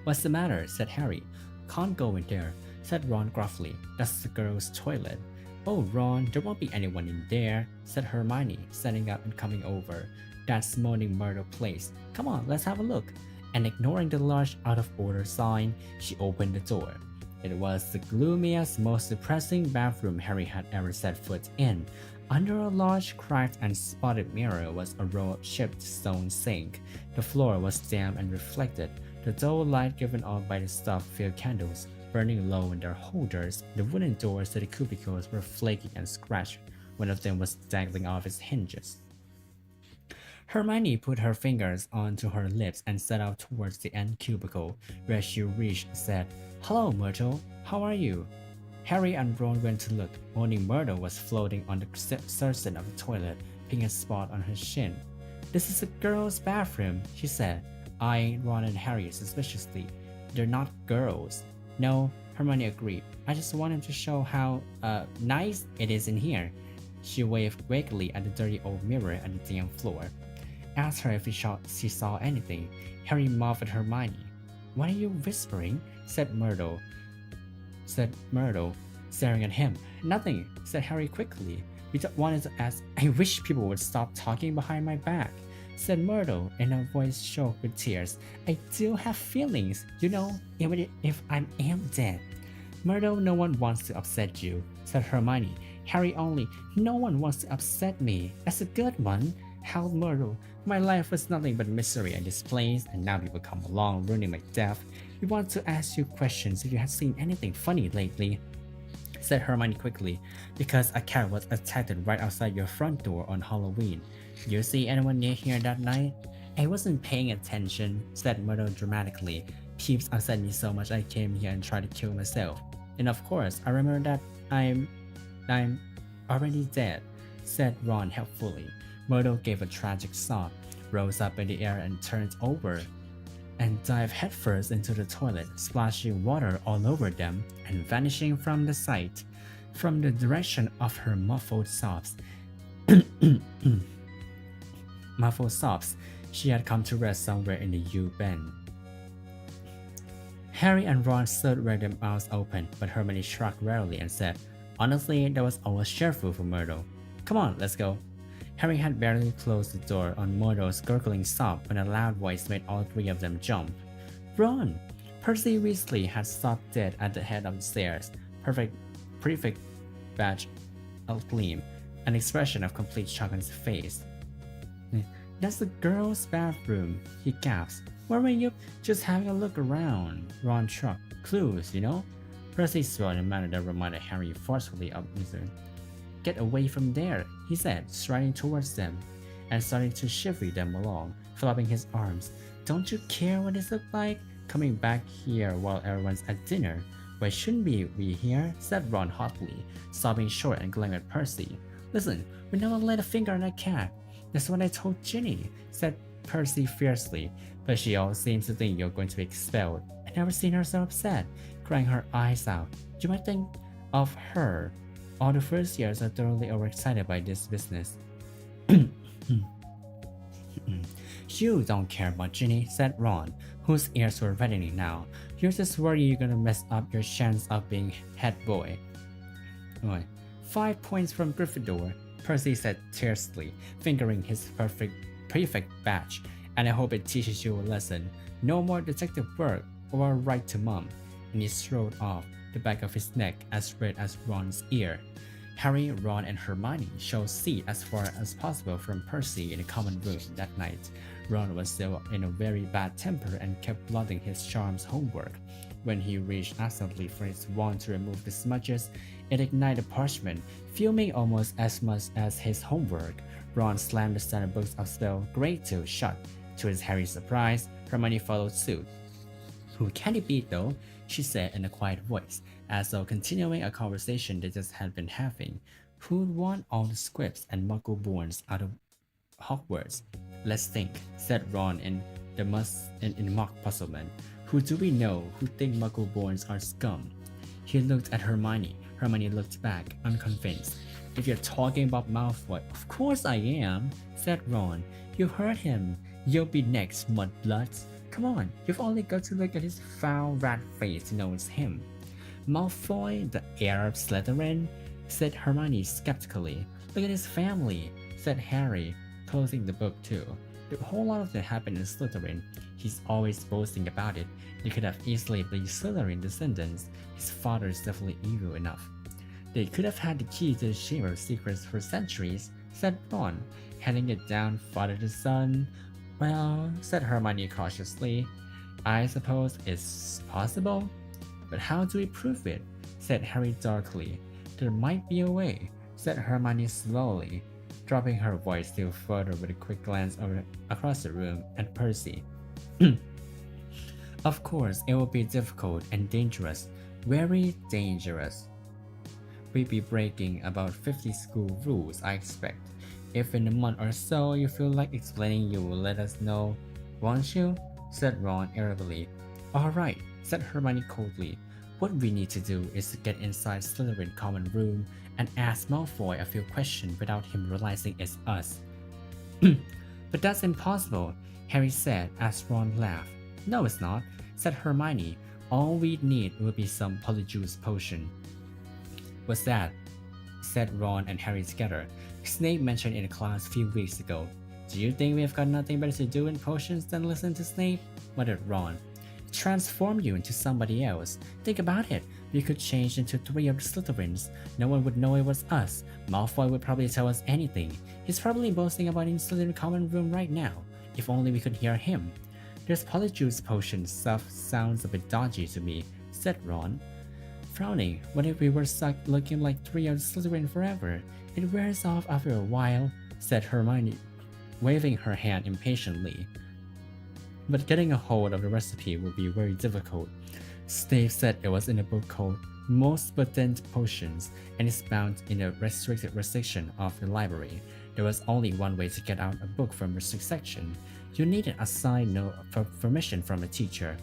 Speaker 1: "What's the matter?" said Harry. "Can't go in there," said Ron gruffly. "That's the girls' toilet." "Oh, Ron, there won't be anyone in there," said Hermione, standing up and coming over. "That's Moaning Myrtle Place. Come on, let's have a look." And ignoring the large out-of-order sign, she opened the door. It was the gloomiest, most depressing bathroom Harry had ever set foot in. Under a large, cracked and spotted mirror was a row of chipped stone sink. The floor was damp and reflected. The dull light given off by the stuff-filled candles burning low in their holders. The wooden doors to the cubicles were flaky and scratched. One of them was dangling off its hinges. Hermione put her fingers onto her lips and set out towards the end cubicle, where she reached and said, "Hello, Myrtle. How are you?" Harry and Ron went to look. Moaning Myrtle was floating on the surface of the toilet, picking a spot on her shin. This is a girl's bathroom, she said, eyeing Ron and Harry suspiciously. They're not girls. No, Hermione agreed. I just wanted to show how nice it is in here. She waved vaguely at the dirty old mirror on the damn floor. Asked her if she saw anything. Harry mouthed at Hermione. What are you whispering? said Myrtle, staring at him. Nothing, said Harry quickly. We wanted to ask. I wish people would stop talking behind my back, said Myrtle in a voice choked with tears. I do have feelings, you know, even if I am dead. Myrtle, no one wants to upset you, said Hermione. Harry only. No one wants to upset me. That's a good one, howled Myrtle. My life was nothing but misery and displays, and now people come along ruining my death. We want to ask you questions if you have seen anything funny lately, said Hermione quickly, because a cat was attacked right outside your front door on Halloween. You see anyone near here that night? I wasn't paying attention, said Myrtle dramatically. Peeps upset me so much I came here and tried to kill myself. And of course, I remember that I'm already dead, said Ron helpfully. Myrtle gave a tragic sob, rose up in the air and turned over, and dived headfirst into the toilet, splashing water all over them and vanishing from the sight. From the direction of her muffled sobs, she had come to rest somewhere in the U-bend. Harry and Ron stood with their mouths open, but Hermione shrugged wearily and said, honestly, that was almost cheerful for Myrtle. Come on, let's go. Harry had barely closed the door on Myrtle's gurgling sob when a loud voice made all three of them jump. Ron! Percy Weasley had stopped dead at the head of the stairs, prefect badge agleam, an expression of complete shock on his face. That's the girls' bathroom, he gasped. Where were you? Just having a look around. Ron shrugged. Clues, you know? Percy swore in a manner that reminded Harry forcefully of Wizard. Get away from there, he said, striding towards them and starting to chivvy them along, flapping his arms. Don't you care what this looked like? Coming back here while everyone's at dinner. Why shouldn't we here? Said Ron hotly, stopping short and glaring at Percy. Listen, we never laid a finger on that cat. That's what I told Ginny, said Percy fiercely, but she always seems to think you're going to be expelled. I've never seen her so upset, crying her eyes out. You might think of her. All the first years are thoroughly overexcited by this business. You don't care about Ginny, said Ron, whose ears were reddening now. You're just worried you're gonna mess up your chance of being head boy. 5 points from Gryffindor, Percy said tersely, fingering his prefect badge, and I hope it teaches you a lesson. No more detective work or write to mom. And he strode off, the back of his neck as red as Ron's ear. Harry, Ron, and Hermione chose seat as far as possible from Percy in a common room that night. Ron was still in a very bad temper and kept blotting his charms homework. When he reached absently for his wand to remove the smudges, it ignited parchment, fuming almost as much as his homework. Ron slammed the standard books of spell Grade 2 shut. To his Harry's surprise, Hermione followed suit. Who can it be though? She said in a quiet voice, as though continuing a conversation they just had been having. Who'd want all the squibs and muggle-borns out of Hogwarts? Let's think, said Ron in mock puzzlement. Who do we know who think muggle-borns are scum? He looked at Hermione. Hermione looked back, unconvinced. If you're talking about Malfoy, of course I am, said Ron. You heard him. You'll be next, mudbloods. Come on, you've only got to look at his foul rat face to know it's him. Malfoy, the heir of Slytherin? Said Hermione skeptically. Look at his family, said Harry, closing the book too. The whole lot of them happened in Slytherin. He's always boasting about it. They could have easily been Slytherin descendants. His father is definitely evil enough. They could have had the key to the Chamber of Secrets for centuries, said Ron, handing it down father to son. Well, said Hermione cautiously, I suppose it's possible. But how do we prove it? Said Harry darkly. There might be a way, said Hermione slowly, dropping her voice still further with a quick glance across the room at Percy. Of course, it will be difficult and dangerous, very dangerous. We'd be breaking about 50 school rules, I expect. If in a month or so you feel like explaining, you will let us know, won't you? Said Ron irritably. All right, said Hermione coldly. What we need to do is to get inside Slytherin's common room and ask Malfoy a few questions without him realizing it's us. But that's impossible, Harry said as Ron laughed. No, it's not, said Hermione. All we need will be some Polyjuice potion. What's that? Said Ron and Harry together. Snape mentioned in class a few weeks ago. Do you think we've got nothing better to do in potions than listen to Snape? Muttered Ron. Transform you into somebody else. Think about it. We could change into 3 of the Slytherins. No one would know it was us. Malfoy would probably tell us anything. He's probably boasting about in Slytherin common room right now. If only we could hear him. This Polyjuice potion stuff sounds a bit dodgy to me, said Ron. Frowning, what if we were stuck looking like 3 of the Slytherin forever? It wears off after a while, said Hermione, waving her hand impatiently. But getting a hold of the recipe would be very difficult. Snape said it was in a book called Most Potent Potions, and it's bound in a restricted section of the library. There was only one way to get out a book from the restricted section. You needed a signed note for permission from a teacher.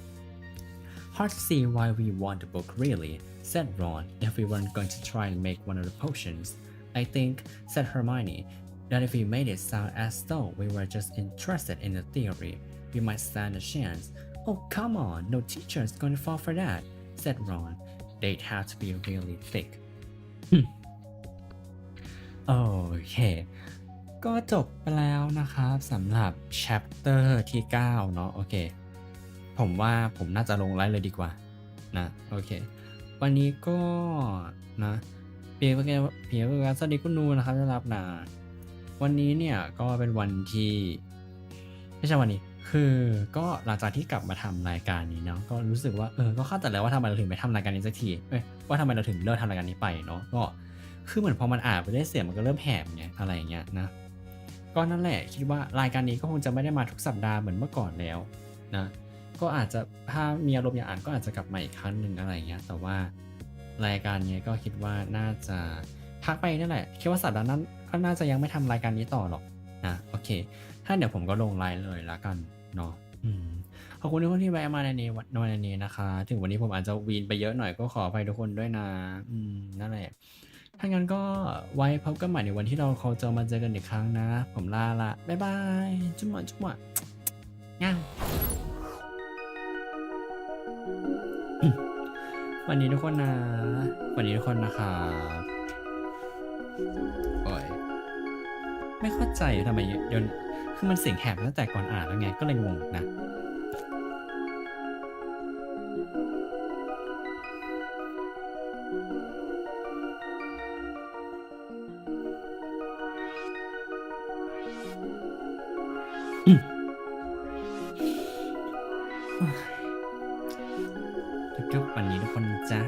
Speaker 1: Hard to see why we want the book really, said Ron, if we weren't going to try and make one of the potions. I think, said Hermione, that if we made it sound as though we were just interested in the theory, we might stand a chance. Oh, come on, no teacher is going to fall for that, said Ron. They'd have to be really thick. โอเค ก็จบไปแล้วนะครับสำหรับ chapter ที่ 9 เนาะโอเค ผมว่าผมน่าจะลงไลฟ์เลยดีกว่านะโอเค วันนี้ก็นะเพียงสวัสดีคุณนูนะครับต้อนรับนะวันนี้เนี่ยก็เป็นวันที่ไม่ใช่วันนี้คือก็หลังจากที่กลับมาทำรายการนี้เนาะก็รู้สึกว่าก็เข้าใจแล้วว่าทำไมเราถึงไม่ทำรายการนี้สักทีว่าทำไมเราถึงเลิกทำรายการนี้ไปเนาะก็คือเหมือนพอมันอ่านไปได้เสียงมันก็เริ่มแหบไงอะไรอย่างเงี้ยนะก็นั่นแหละคิดว่ารายการนี้ก็คงจะไม่ได้มาทุกสัปดาห์เหมือนเมื่อก่อนแล้วนะก็อาจจะถ้ามีอารมณ์อยากอ่านก็อาจจะกลับมาอีกครั้งหนึ่งอะไรอย่างเงี้ยแต่ว่ารายการนี้ก็คิดว่าน่าจะพักไปนั่นแหละคิดว่าสัปดาห์นั้นก็น่าจะยังไม่ทำรายการนี้ต่อหรอกนะโอเคถ้าเดี๋ยวผมก็ลงไลน์เลยละกันเนาะขอบคุณทุกคนที่แวะมาในนี้นะคะถึงวันนี้ผมอาจจะวีนไปเยอะหน่อยก็ขออภัยทุกคนด้วยนะนั่นแหละถ้างั้นก็ไว้พบกันใหม่ในวันที่เราจะมาเจอกันอีกครั้งนะผมลาละบ๊ายบายจุ๊บจุ๊บง่ายวันนี้ทุกคนนะวันนี้ทุกคนนะครับโอ้ยไม่เข้าใจทำไมเดี๋ยวคือมันเสียงแหบตั้งแต่ก่อนอ่านแล้วไงก็เลยงงนะจุ๊บวันนี้ทุกคนจ้ะ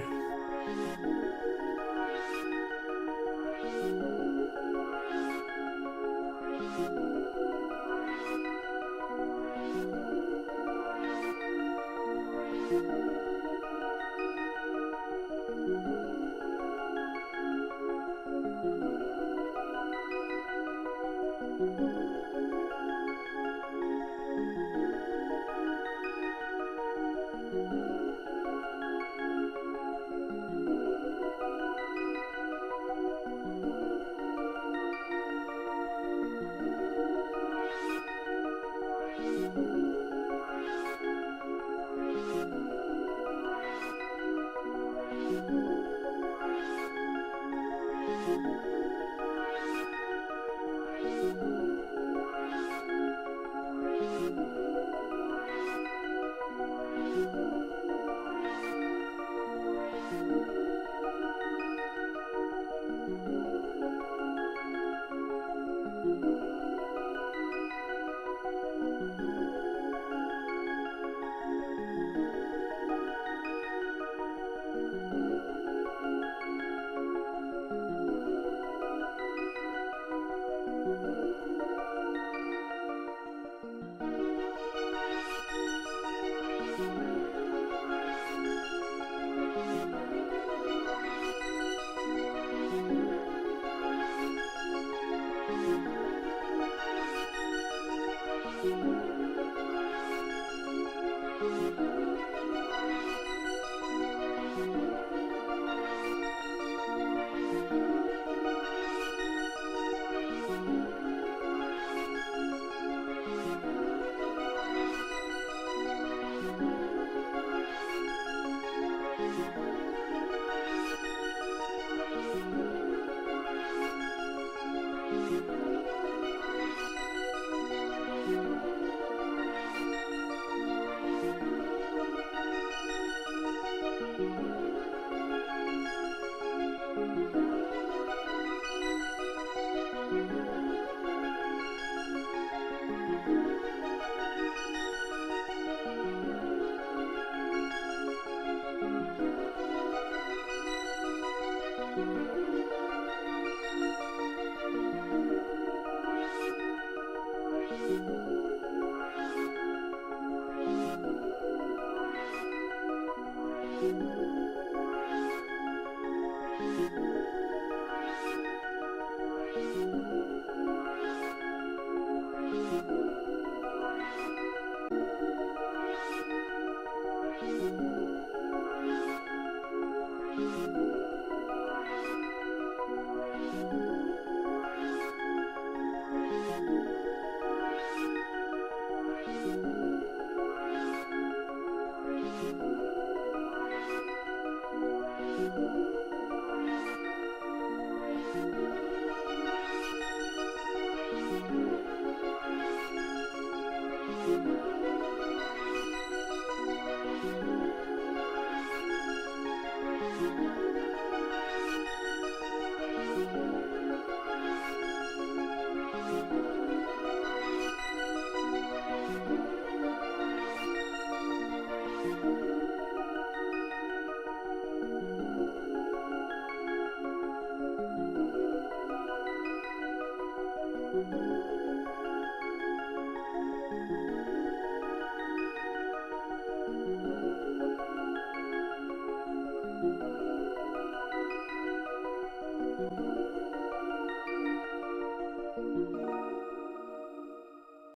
Speaker 2: Thank you.